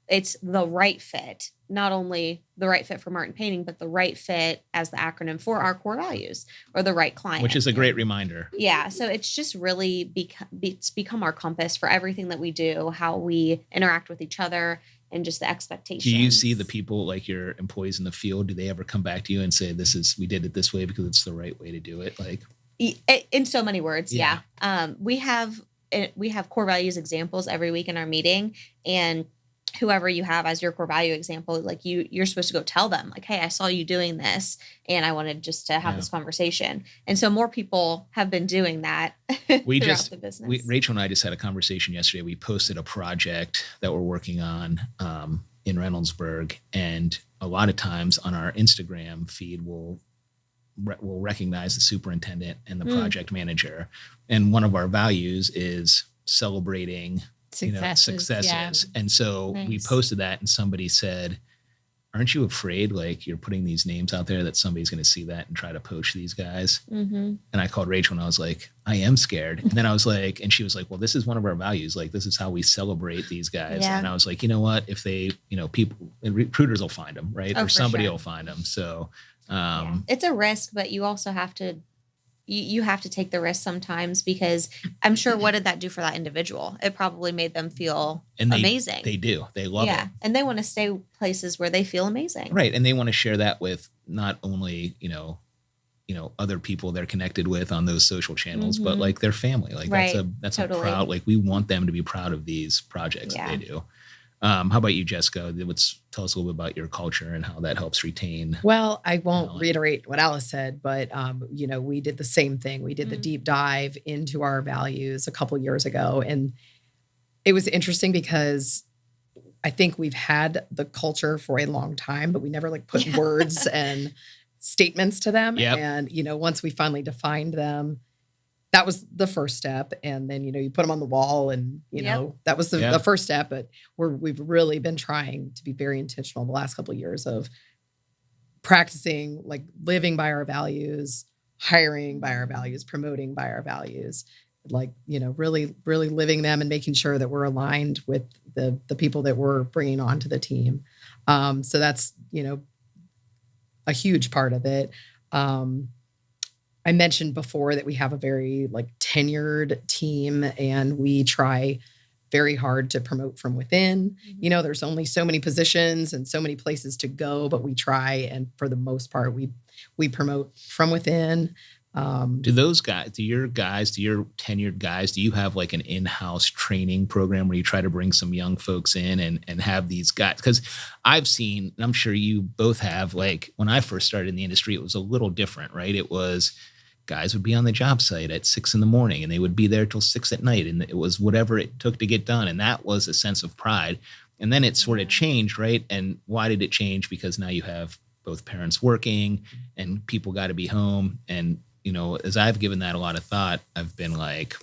it's the right fit, not only the right fit for Martin Painting, but the right fit as the acronym for our core values or the right client.
Which is a great reminder.
Yeah. So it's just really it's become our compass for everything that we do, how we interact with each other and just the expectations.
Do you see the people like your employees in the field? Do they ever come back to you and say, we did it this way because it's the right way to do it? Like
in so many words. Yeah. We have core values examples every week in our meeting, and whoever you have as your core value example, like you're supposed to go tell them like, hey, I saw you doing this and I wanted just to have this conversation. And so more people have been doing that throughout the business.
Rachel and I just had a conversation yesterday. We posted a project that we're working on in Reynoldsburg. And a lot of times on our Instagram feed, we'll recognize the superintendent and the project manager. And one of our values is celebrating successes. Yeah. And so we posted that and somebody said, aren't you afraid like you're putting these names out there that somebody's going to see that and try to poach these guys? Mm-hmm. And I called Rachel and I was like, I am scared. And then I was like, and she was like, well, this is one of our values. Like, this is how we celebrate these guys. Yeah. And I was like, you know what, if they, people, recruiters will find them, right? Or somebody will find them. So
it's a risk, but you also have to, you have to take the risk sometimes because I'm sure what did that do for that individual? It probably made them feel amazing.
They do. They love it.
And they want to stay places where they feel amazing.
Right. And they want to share that with not only, other people they're connected with on those social channels, but like their family. Like that's totally. A proud, like we want them to be proud of these projects that they do. How about you, Jessica? Tell us a little bit about your culture and how that helps retain.
Well, I won't reiterate what Alice said, but we did the same thing. We did the deep dive into our values a couple years ago, and it was interesting because I think we've had the culture for a long time, but we never put words and statements to them. Yep. And once we finally defined them, that was the first step. And then, you put them on the wall and, that was the first step. But we've really been trying to be very intentional the last couple of years of practicing, living by our values, hiring by our values, promoting by our values, really, really living them and making sure that we're aligned with the people that we're bringing onto the team. So that's, a huge part of it. I mentioned before that we have a very tenured team and we try very hard to promote from within. Mm-hmm. There's only so many positions and so many places to go, but we try. And for the most part, we promote from within.
Do your tenured guys, do you have an in-house training program where you try to bring some young folks in and have these guys? Because I've seen, and I'm sure you both have, when I first started in the industry, it was a little different, right? It was guys would be on the job site at 6 a.m. and they would be there till 6 p.m. and it was whatever it took to get done. And that was a sense of pride. And then it sort of changed, right? And why did it change? Because now you have both parents working and people got to be home. And, as I've given that a lot of thought, I've been like,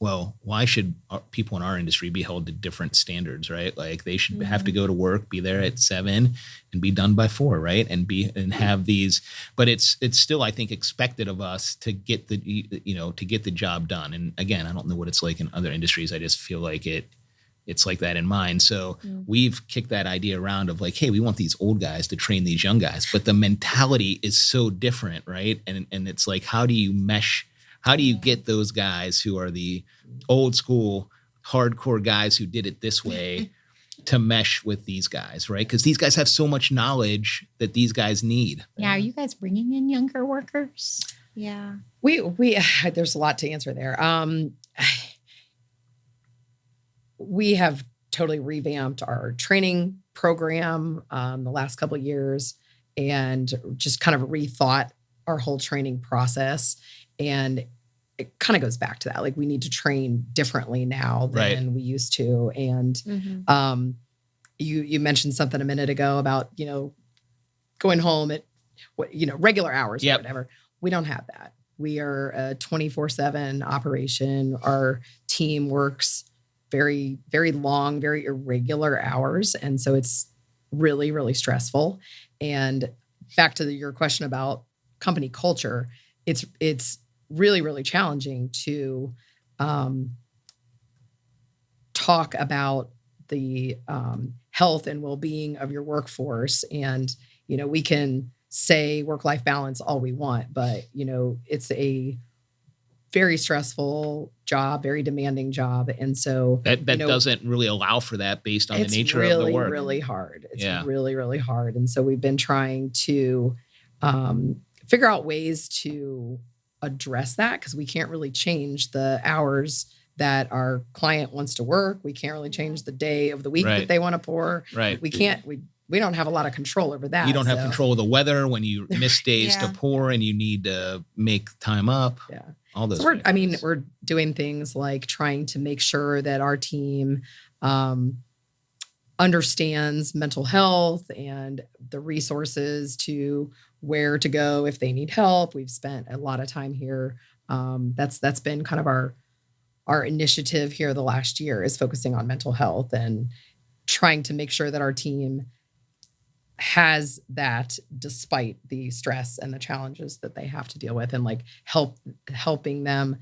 well, why should people in our industry be held to different standards, right? They should have to go to work, be there at 7 and be done by 4, right? And have these, but it's still, I think, expected of us to get the job done. And again, I don't know what it's like in other industries. I just feel like it's like that in mine. So we've kicked that idea around of hey, we want these old guys to train these young guys, but the mentality is so different, right? And it's how do you mesh? How do you get those guys who are the old school, hardcore guys who did it this way to mesh with these guys, right? Because these guys have so much knowledge that these guys need.
Yeah. Are you guys bringing in younger workers?
Yeah.
We there's a lot to answer there. We have totally revamped our training program the last couple of years and just kind of rethought our whole training process. And it kind of goes back to that. We need to train differently now than we used to. And you mentioned something a minute ago about, going home at regular hours
Yep.
or whatever. We don't have that. We are a 24/7 operation. Our team works very, very long, very irregular hours. And so it's really, really stressful. And back to your question about company culture, it's really, really challenging to talk about the health and well-being of your workforce. And, we can say work-life balance all we want, but, it's a very stressful job, very demanding job. And so
that doesn't really allow for that based on the nature of the work.
It's really hard. It's
Yeah.
really, really hard. And so we've been trying to figure out ways to address that, because we can't really change the hours that our client wants to work. We can't really change the day of the week
Right.
that they want to pour.
Right.
We can't, we don't have a lot of control over that.
You don't have control of the weather when you miss days to
Yeah.
pour and you need to make time up.
Yeah.
All those.
So we're doing things like trying to make sure that our team understands mental health and the resources to where to go if they need help. We've spent a lot of time here. That's been kind of our initiative here the last year, is focusing on mental health and trying to make sure that our team has that despite the stress and the challenges that they have to deal with, and like helping them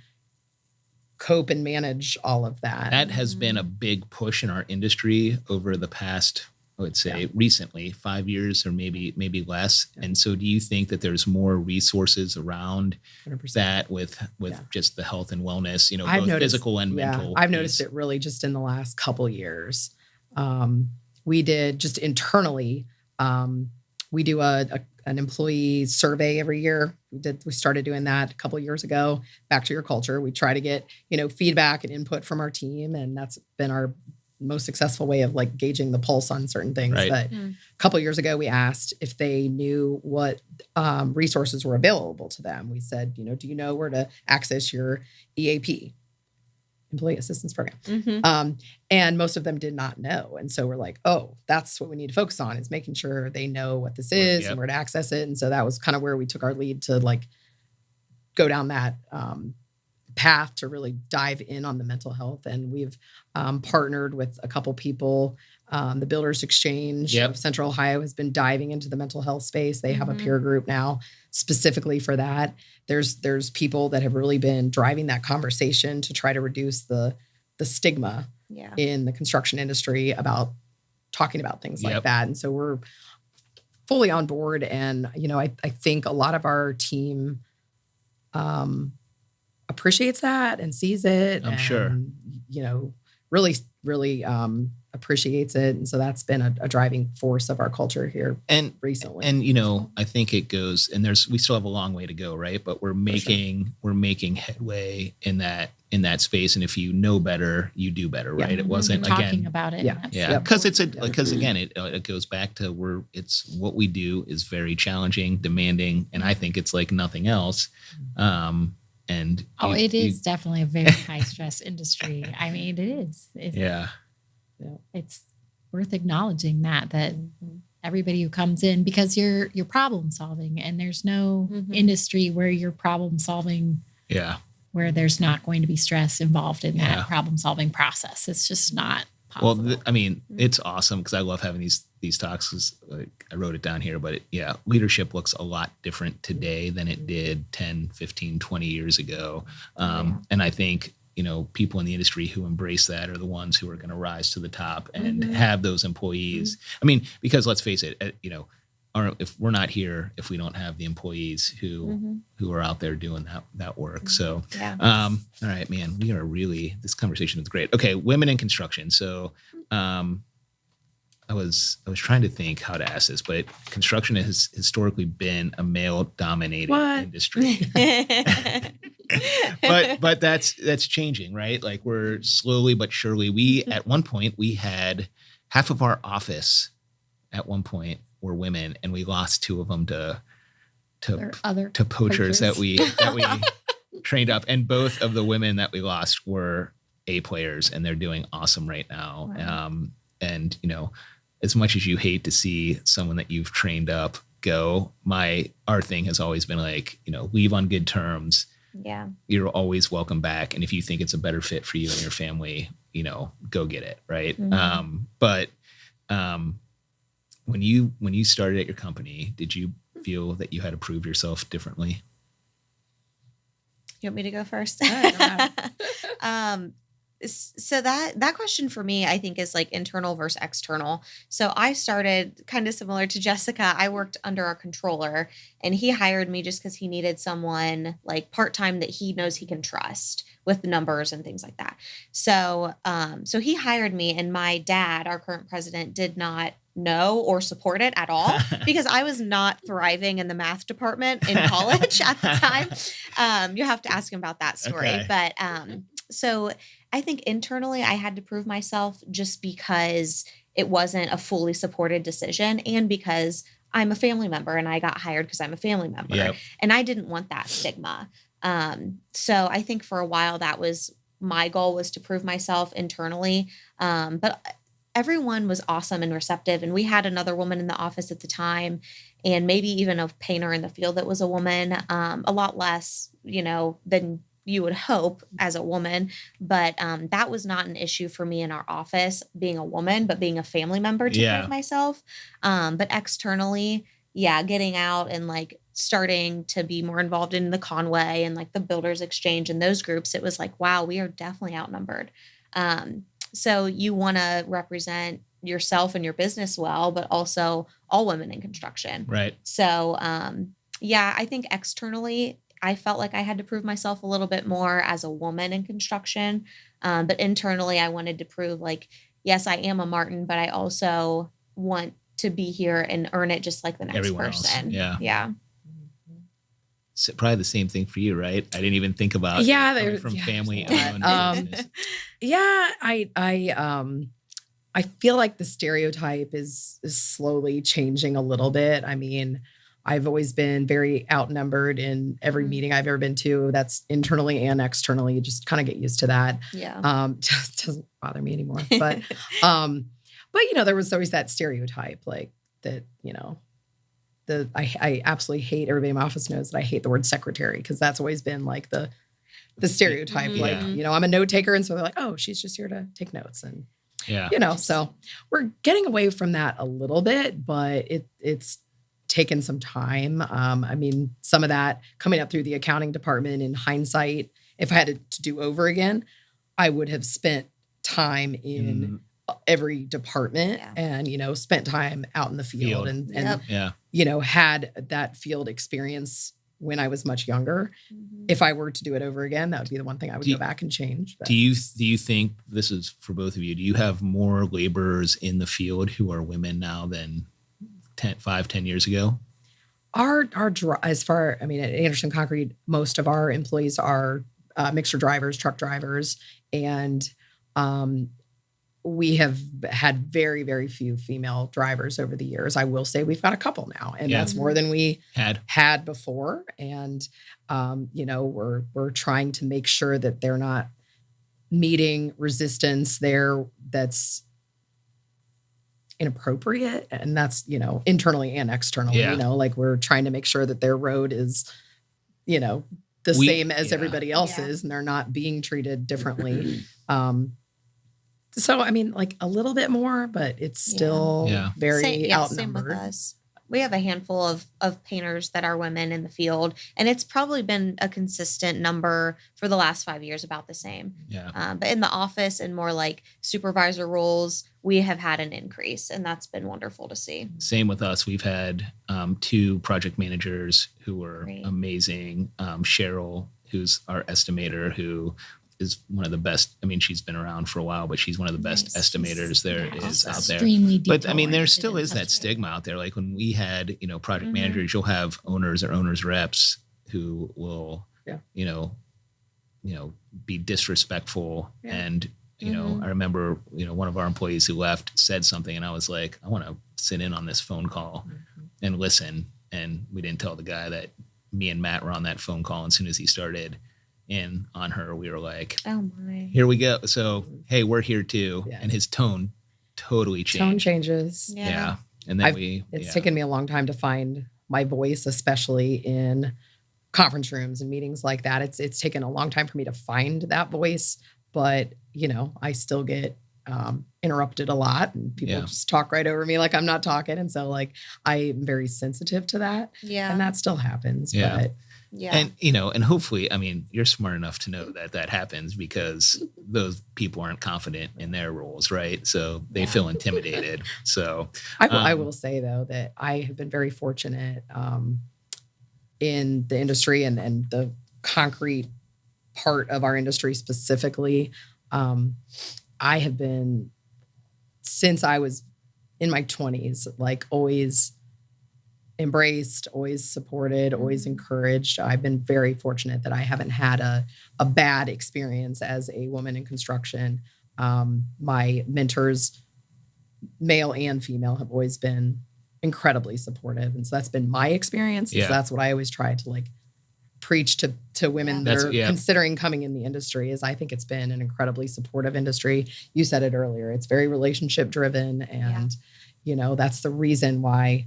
cope and manage all of that.
That has been a big push in our industry over the past, I would say recently, 5 years or maybe less.
Yeah.
And so do you think that there's more resources around
100%.
that with just the health and wellness,
I've
both
noticed,
physical and mental?
I've noticed it really just in the last couple years. We did just internally, we do an employee survey every year. We started doing that a couple of years ago. Back to your culture. We try to get, feedback and input from our team. And that's been our most successful way of like gauging the pulse on certain things.
Right.
But a couple of years ago, we asked if they knew what resources were available to them. We said, do you know where to access your EAP, Employee Assistance Program?
Mm-hmm.
And most of them did not know. And so we're like, oh, that's what we need to focus on, is making sure they know what this is and where to access it. And so that was kind of where we took our lead to like go down that path to really dive in on the mental health. And we've partnered with a couple people. The Builders Exchange of Central Ohio has been diving into the mental health space. They have a peer group now specifically for that. There's people that have really been driving that conversation to try to reduce the stigma in the construction industry about talking about things like that. And so we're fully on board. And, I think a lot of our team appreciates that and sees it.
I'm sure.
Really, really appreciates it. And so that's been a driving force of our culture here recently.
And, I think it goes, and we still have a long way to go, right? But we're making headway in that space. And if you know better, you do better, right? It wasn't
talking about it.
Yeah. Because again, it goes back to it's what we do is very challenging, demanding. And I think it's like nothing else.
It is definitely a very high stress industry. I mean, it is. It's worth acknowledging that everybody who comes in, because you're problem solving, and there's no industry where you're problem solving. Yeah. Where there's not going to be stress involved in that problem solving process. It's just not possible.
Well, it's awesome because I love having these talks. 'Cause, I wrote it down here, but leadership looks a lot different today than it did 10, 15, 20 years ago. And I think, people in the industry who embrace that are the ones who are going to rise to the top and have those employees. Because let's face it, if we're not here, if we don't have the employees who are out there doing that work. So, all right, man, this conversation is great. Okay. Women in construction. So, I was trying to think how to ask this, but construction has historically been a male-dominated industry. but that's changing, right? Like we're slowly but surely. At one point we had half of our office at one point were women, and we lost two of them to poachers that we trained up, and both of the women that we lost were A players, and they're doing awesome right now. Wow. And as much as you hate to see someone that you've trained up go, our thing has always been like, leave on good terms.
Yeah.
You're always welcome back. And if you think it's a better fit for you and your family, go get it. Right.
Mm-hmm.
But when you started at your company, did you feel that you had to prove yourself differently?
You want me to go first?
Yeah,
So that question for me, I think, is like internal versus external. So I started kind of similar to Jessica. I worked under our controller, and he hired me just because he needed someone like part-time that he knows he can trust with the numbers and things like that. So he hired me, and my dad, our current president, did not know or support it at all because I was not thriving in the math department in college at the time. You have to ask him about that story.
Okay.
But so I think internally I had to prove myself just because it wasn't a fully supported decision, and because I'm a family member and I got hired because I'm a family member.
Yep.
And I didn't want that stigma. So I think for a while that was my goal, was to prove myself internally. But everyone was awesome and receptive. And we had another woman in the office at the time, and maybe even a painter in the field that was a woman, a lot less, than you would hope as a woman. But that was not an issue for me in our office, being a woman, but being a family member to prove myself. But externally, getting out and like starting to be more involved in the Conway and like the Builders Exchange and those groups, it was like, wow, we are definitely outnumbered. So you want to represent yourself and your business well, but also all women in construction.
Right.
So, I think externally, I felt like I had to prove myself a little bit more as a woman in construction. But internally, I wanted to prove like, yes, I am a Martin, but I also want to be here and earn it just like the next
Everyone
person.
Else.
Yeah.
So probably the same thing for you, right? I didn't even think about coming from family owned business.
Yeah, I feel like the stereotype is slowly changing a little bit. I mean, I've always been very outnumbered in every meeting I've ever been to. That's internally and externally. You just kind of get used to that.
Yeah.
Just doesn't bother me anymore. But there was always that stereotype, like that. I absolutely hate. Everybody in my office knows that I hate the word secretary, because that's always been like the stereotype.
Mm-hmm.
Like, I'm a note taker, and so they're like, oh, she's just here to take notes, and
yeah,
so we're getting away from that a little bit, but it's taken some time. I mean, some of that coming up through the accounting department, in hindsight, if I had to do over again, I would have spent time in every department and, spent time out in the field and had that field experience when I was much younger. Mm-hmm. If I were to do it over again, that would be the one thing I would go back and change. But.
Do you think, this is for both of you, do you have more laborers in the field who are women now than 10 years ago? At
Anderson Concrete, most of our employees are mixer drivers, truck drivers, and we have had very, very few female drivers over the years. I will say we've got a couple now, and that's more than we had before. And we're trying to make sure that they're not meeting resistance there that's inappropriate, and that's internally and externally. Like we're trying to make sure that their road is the same as everybody else's, and they're not being treated differently. So I mean, like a little bit more, but it's still very outnumbered.
Same with us. We have a handful of painters that are women in the field, and it's probably been a consistent number for the last 5 years, about the same.
Yeah.
But in the office and more like supervisor roles, we have had an increase, and that's been wonderful to see.
Same with us. We've had 2 project managers who were amazing. Cheryl, who's our estimator, who is one of the best. I mean, she's been around for a while, but she's one of the best estimators there is out there. But I mean, there still is that stigma out there. Like when we had, project managers, you'll have owners or owners reps who will, be disrespectful. And, I remember, one of our employees who left said something, and I was like, I want to sit in on this phone call and listen. And we didn't tell the guy that me and Matt were on that phone call. And as soon as he started in on her, we were like,
oh my,
here we go. So, hey, we're here too. Yeah. And his tone totally changed.
Tone changes.
Yeah. And then
it's taken me a long time to find my voice, especially in conference rooms and meetings like that. It's taken a long time for me to find that voice, but I still get interrupted a lot, and people just talk right over me like I'm not talking. And so like I'm very sensitive to that.
Yeah.
And that still happens.
Yeah.
But
yeah.
And, and hopefully, I mean, you're smart enough to know that happens because those people aren't confident in their roles, right? So they feel intimidated. So
I will say, though, that I have been very fortunate in the industry and the concrete part of our industry specifically. I have been, since I was in my 20s, like always embraced, always supported, always encouraged. I've been very fortunate that I haven't had a bad experience as a woman in construction. My mentors, male and female, have always been incredibly supportive. And so that's been my experience.
Yeah.
So that's what I always try to like preach to women that are considering coming in the industry, is I think it's been an incredibly supportive industry. You said it earlier. It's very relationship driven. And, that's the reason why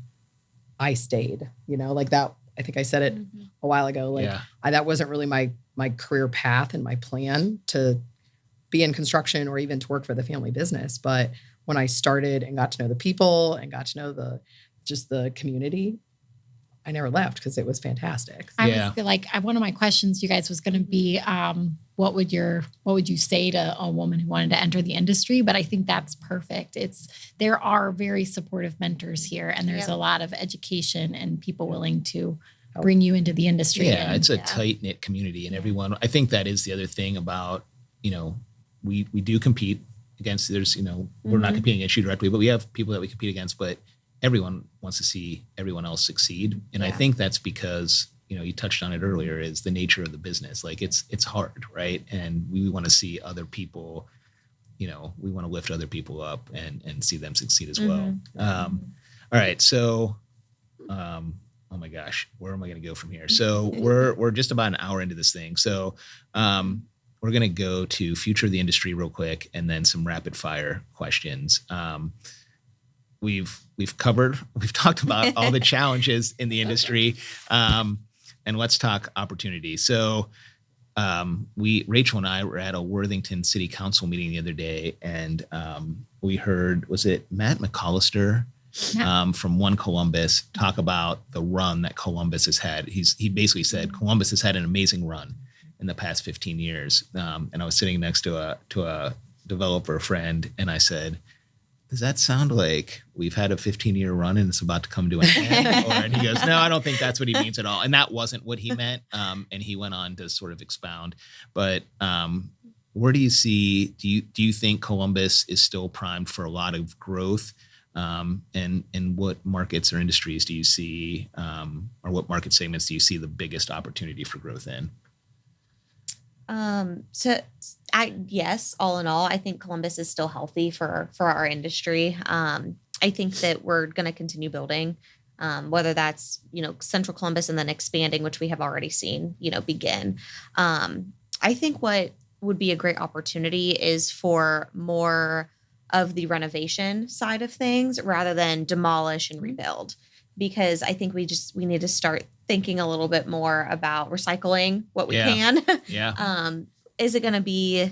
I stayed, like that. I think I said it a while ago. Like that wasn't really my career path and my plan to be in construction or even to work for the family business. But when I started and got to know the people and got to know the community, I never left because it was fantastic.
I was like, one of my questions, you guys, was going to be, what would you say to a woman who wanted to enter the industry? But I think that's perfect. There are very supportive mentors here, and there's a lot of education and people willing to bring you into the industry.
Yeah, it's a tight knit community, and everyone. I think that is the other thing about we do compete against. There's we're not competing against you directly, but we have people that we compete against, but everyone wants to see everyone else succeed. And I think that's because, you touched on it earlier, is the nature of the business. Like it's hard, right? And we want to see other people, we want to lift other people up and see them succeed as well. All right. So, oh my gosh, where am I going to go from here? So we're just about an hour into this thing. So, we're going to go to future of the industry real quick, and then some rapid fire questions. We've talked about all the challenges in the industry, and let's talk opportunity. So Rachel and I were at a Worthington City Council meeting the other day, and we heard, was it Matt McAllister from One Columbus talk about the run that Columbus has had. He basically said Columbus has had an amazing run in the past 15 years. And I was sitting next to a developer friend, and I said, does that sound like we've had a 15-year run and it's about to come to an end? And he goes, no, I don't think that's what he means at all. And that wasn't what he meant. And he went on to sort of expound. But where do you see, do you think Columbus is still primed for a lot of growth? And what markets or industries do you see, or what market segments do you see the biggest opportunity for growth in?
Yes, all in all, I think Columbus is still healthy for our industry. I think that we're going to continue building, whether that's, Central Columbus and then expanding, which we have already seen, begin. I think what would be a great opportunity is for more of the renovation side of things rather than demolish and rebuild, because I think we need to start thinking a little bit more about recycling what we can.
Yeah.
Is it going to be,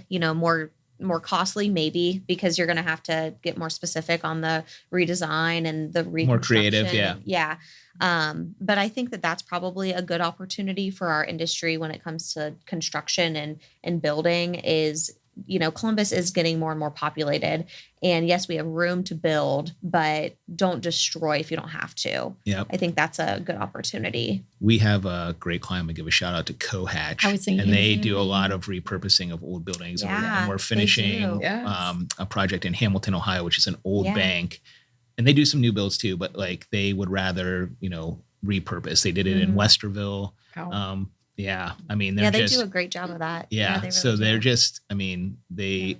more costly? Maybe, because you're going to have to get more specific on the redesign and the reconstruction.
More creative.
Yeah. But I think that that's probably a good opportunity for our industry when it comes to construction and building is, Columbus is getting more and more populated, and yes, we have room to build, but don't destroy if you don't have to.
Yeah.
I think that's a good opportunity.
We have a great client. I'm gonna give a shout out to Cohatch, and they do a lot of repurposing of old buildings. And we're finishing a project in Hamilton, Ohio, which is an old bank, and they do some new builds too, but like they would rather, repurpose. They did it in Westerville. Yeah. I mean, they
do a great job of that.
Yeah. They really they're just, I mean,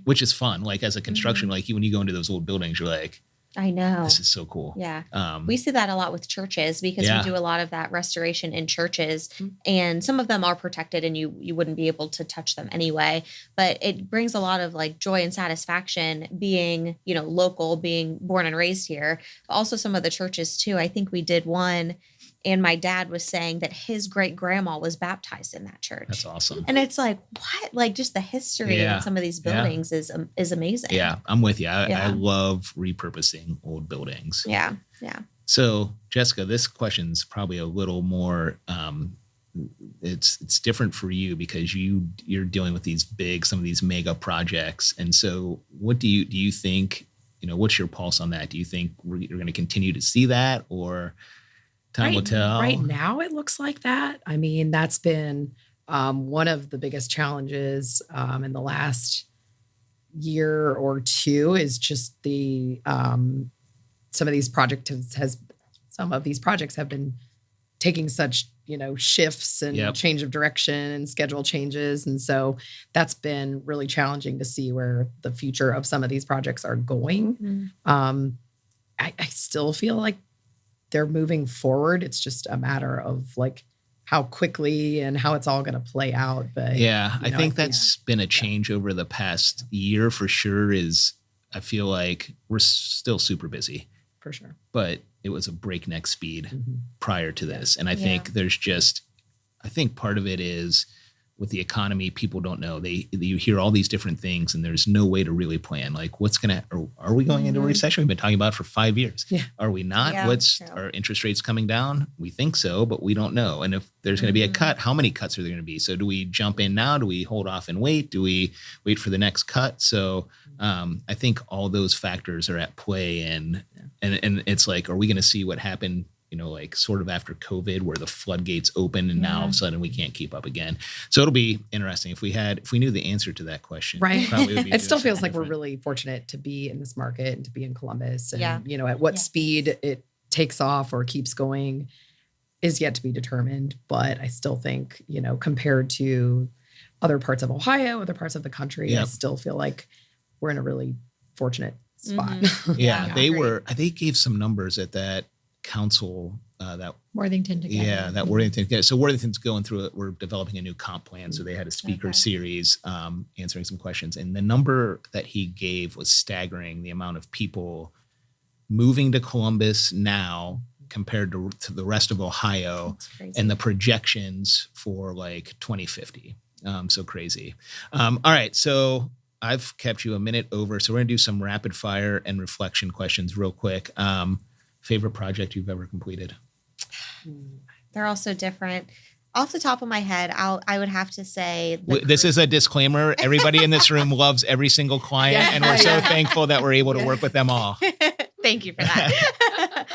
which is fun. Like as a construction, like when you go into those old buildings, you're like,
I know.
This is so cool.
Yeah. We see that a lot with churches because we do a lot of that restoration in churches, and some of them are protected and you wouldn't be able to touch them anyway. But it brings a lot of like joy and satisfaction being, local, being born and raised here. But also some of the churches too. I think we did one, and my dad was saying that his great grandma was baptized in that church.
That's awesome.
And it's like, what? Like just the history in some of these buildings is amazing.
Yeah, I'm with you. I love repurposing old buildings.
Yeah.
So Jessica, this question's probably a little more, it's different for you because you're dealing with some of these mega projects. And so what do you think, what's your pulse on that? Do you think you're going to continue to see that, or time will tell?
Right now, it looks like that. I mean, that's been one of the biggest challenges in the last year or two is just the some of these projects have been taking such shifts and change of direction and schedule changes, and so that's been really challenging to see where the future of some of these projects are going. I still feel like they're moving forward. It's just a matter of like how quickly and how it's all going to play out. But
I think that's been a change over the past year for sure. I feel like we're still super busy
for sure,
but it was a breakneck speed prior to this. And I think I think part of it is with the economy, people don't know. You hear all these different things, and there's no way to really plan. Like, are we going into a recession? We've been talking about it for 5 years. Yeah. Are we not?
Yeah,
are interest rates coming down? We think so, but we don't know. And if there's going to be a cut, how many cuts are there going to be? So do we jump in now? Do we hold off and wait? Do we wait for the next cut? So I think all those factors are at play, and it's like, are we going to see what happened, like sort of after COVID, where the floodgates open and now all of a sudden we can't keep up again. So it'll be interesting if we knew the answer to that question.
Right. It still feels like we're really fortunate to be in this market and to be in Columbus, and at what speed it takes off or keeps going is yet to be determined. But I still think, compared to other parts of Ohio, other parts of the country, I still feel like we're in a really fortunate spot.
They gave some numbers at that council that
Worthington together.
That Worthington together. So Worthington's going through it. We're developing a new comp plan. So they had a speaker series answering some questions. And the number that he gave was staggering, the amount of people moving to Columbus now compared to the rest of Ohio, and the projections for like 2050. So crazy. All right. So I've kept you a minute over. So we're going to do some rapid fire and reflection questions real quick. Favorite project you've ever completed?
They're all so different. Off the top of my head, I would have to say
this is a disclaimer. Everybody in this room loves every single client, and we're so thankful that we're able to work with them all.
Thank you for that.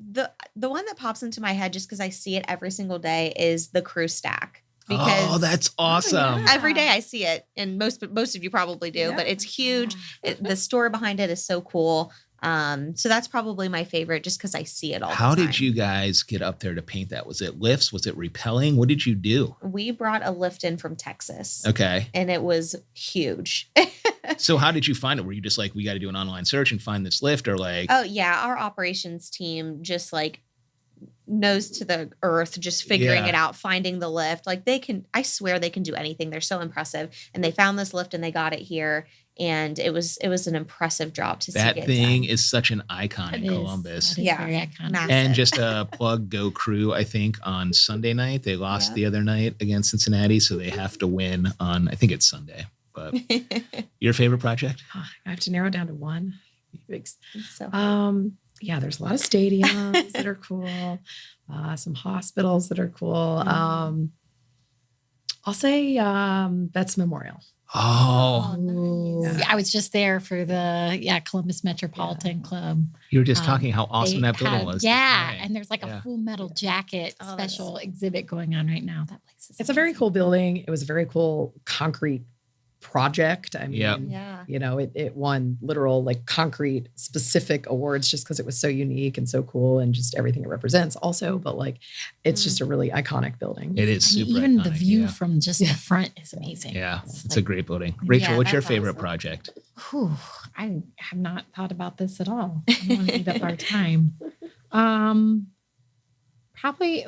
The one that pops into my head just because I see it every single day is the crew stack.
Because that's awesome.
Every day I see it, and most of you probably do, but it's huge. The story behind it is so cool. So that's probably my favorite just because I see it all the time.
How did you guys get up there to paint that? Was it lifts? Was it rappelling? What did you do?
We brought a lift in from Texas.
Okay.
And it was huge.
So how did you find it? Were you just like, we got to do an online search and find this lift, or like?
Oh yeah. Our operations team just like nose to the earth, just figuring it out, finding the lift. Like I swear they can do anything. They're so impressive. And they found this lift and they got it here. And it was an impressive job to see.
That thing is such an icon in Columbus.
That is very iconic.
Massive.
And just a plug Go Crew, I think, on Sunday night. They lost the other night against Cincinnati, so they have to win on, I think it's Sunday. But your favorite project?
I have to narrow down to one.
So
there's a lot of stadiums that are cool. Some hospitals that are cool. I'll say Vets Memorial.
Oh,
nice. I was just there for the Columbus Metropolitan Club.
You were just talking how awesome that building was.
Yeah, and there's like a full metal jacket special exhibit going on right now. That place is
It's a very cool building. It was a very cool concrete project. I mean, it won literal like concrete specific awards just because it was so unique and so cool and just everything it represents also. But like, it's just a really iconic building.
It is super
even
iconic,
the view from just the front is amazing.
Yeah, it's a great building. Rachel, what's your favorite project?
I have not thought about this at all. I want to eat up our time. Probably,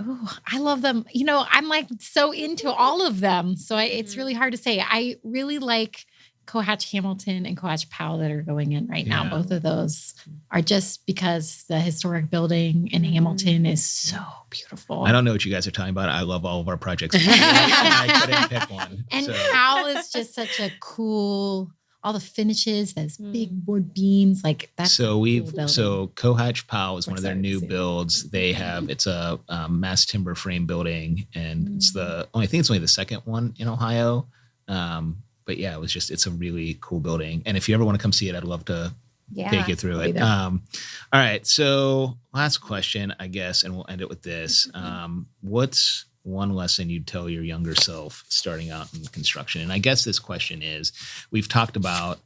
I love them. I'm like so into all of them. So it's really hard to say. I really like Cohatch Hamilton and Cohatch Powell that are going in right now. Both of those are just because the historic building in Hamilton is so beautiful.
I don't know what you guys are talking about. I love all of our projects. I couldn't pick one.
And Powell is just such a cool, all the finishes, those big wood beams, like that's
so Cohatch Powell is one of their new builds. They have it's a mass timber frame building, and it's I think it's only the second one in Ohio. But yeah, it's a really cool building. And if you ever want to come see it, I'd love to take you through it. All right. So last question, I guess, and we'll end it with this. What's one lesson you'd tell your younger self starting out in construction? And I guess this question is, we've talked about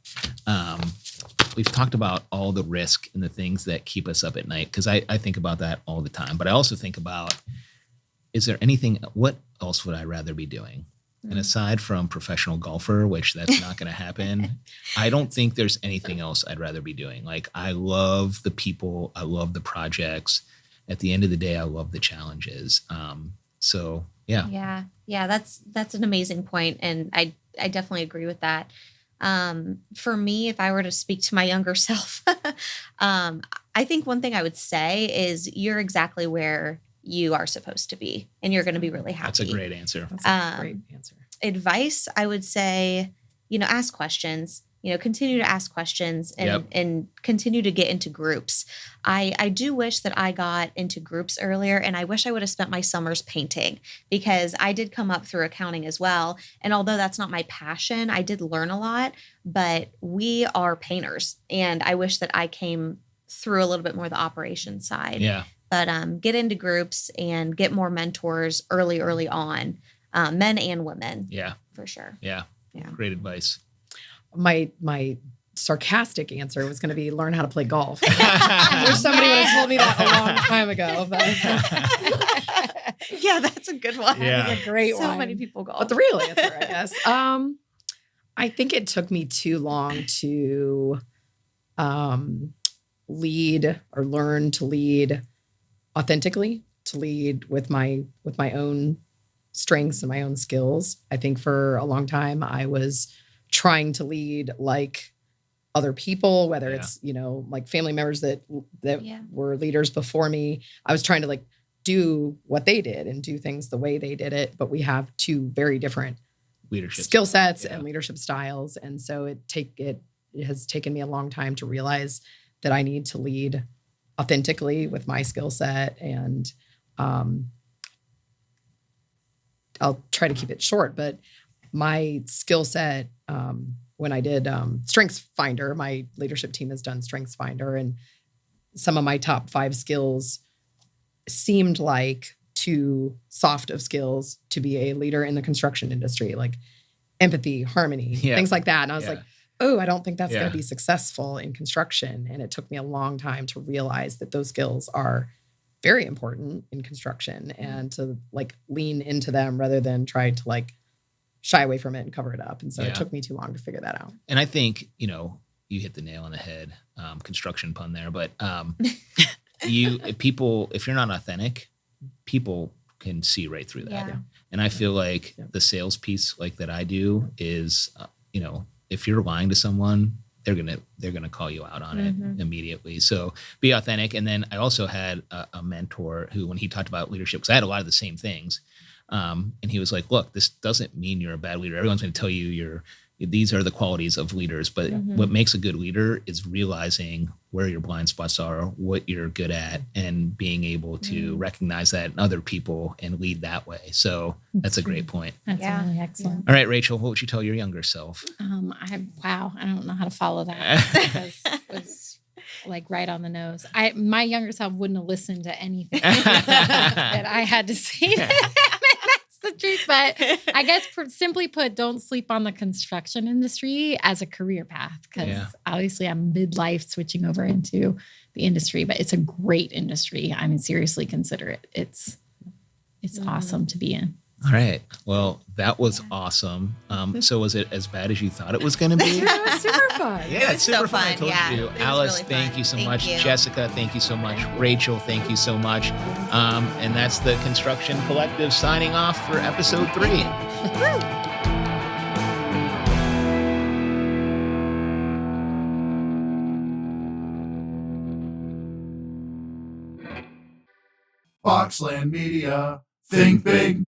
all the risk and the things that keep us up at night. Cause I think about that all the time, but I also think about, what else would I rather be doing? And aside from professional golfer, which that's not going to happen, I don't think there's anything else I'd rather be doing. Like, I love the people. I love the projects. At the end of the day, I love the challenges. So yeah.
Yeah. That's an amazing point. And I definitely agree with that. For me, if I were to speak to my younger self, I think one thing I would say is you're exactly where you are supposed to be, and you're going to be really happy.
That's a great answer.
That's a great answer.
Advice, I would say, ask questions, continue to ask questions and continue to get into groups. I do wish that I got into groups earlier, and I wish I would have spent my summers painting, because I did come up through accounting as well. And although that's not my passion, I did learn a lot, but we are painters, and I wish that I came through a little bit more the operations side.
Yeah.
But get into groups and get more mentors early on, men and women.
Yeah,
for sure.
Yeah. Great advice.
My sarcastic answer was going to be learn how to play golf. Wish somebody would have told me that a long time ago. But
yeah, that's a good one.
Yeah.
That's a great one.
So many people golf.
But the real answer, I guess. I think it took me too long to lead or learn to lead authentically, to lead with my own strengths and my own skills. I think for a long time I was trying to lead like other people, whether it's, like family members that were leaders before me. I was trying to like do what they did and do things the way they did it. But we have two very different
leadership
skill sets and leadership styles. And so it has taken me a long time to realize that I need to lead authentically with my skill set. And I'll try to keep it short, but my skill set, when I did Strengths Finder, my leadership team has done Strengths Finder, and some of my top 5 skills seemed like too soft of skills to be a leader in the construction industry, like empathy, harmony, things like that. And I was like, oh, I don't think that's going to be successful in construction. And it took me a long time to realize that those skills are very important in construction, and to like lean into them rather than try to like shy away from it and cover it up. And so it took me too long to figure that out.
And I think, you hit the nail on the head, construction pun there, but if you're not authentic, people can see right through that. Yeah. And I feel like the sales piece like that I do is, if you're lying to someone, they're gonna call you out on it immediately. So be authentic. And then I also had a mentor who, when he talked about leadership, because I had a lot of the same things, and he was like, "Look, this doesn't mean you're a bad leader. Everyone's going to tell you these are the qualities of leaders, but what makes a good leader is realizing where your blind spots are, what you're good at, and being able to recognize that in other people and lead that way." So that's a great point.
That's really excellent.
All right, Rachel, what would you tell your younger self?
I don't know how to follow that, because it was like right on the nose. My younger self wouldn't have listened to anything that I had to say. The truth, but I guess simply put, don't sleep on the construction industry as a career path, because obviously I'm midlife switching over into the industry, but it's a great industry. I mean, seriously consider it. It's awesome to be in.
All right. Well, that was awesome. So was it as bad as you thought it was going to be?
It was super fun.
Yeah, it's super
so
fun. I
fun,
told
yeah.
you.
It was
Alice,
really
thank
fun.
you so
Thank
much.
you.
Jessica, thank you so much. Rachel, thank you so much. And that's the Construction Collective signing off for episode 3.
Boxland Media. Think big.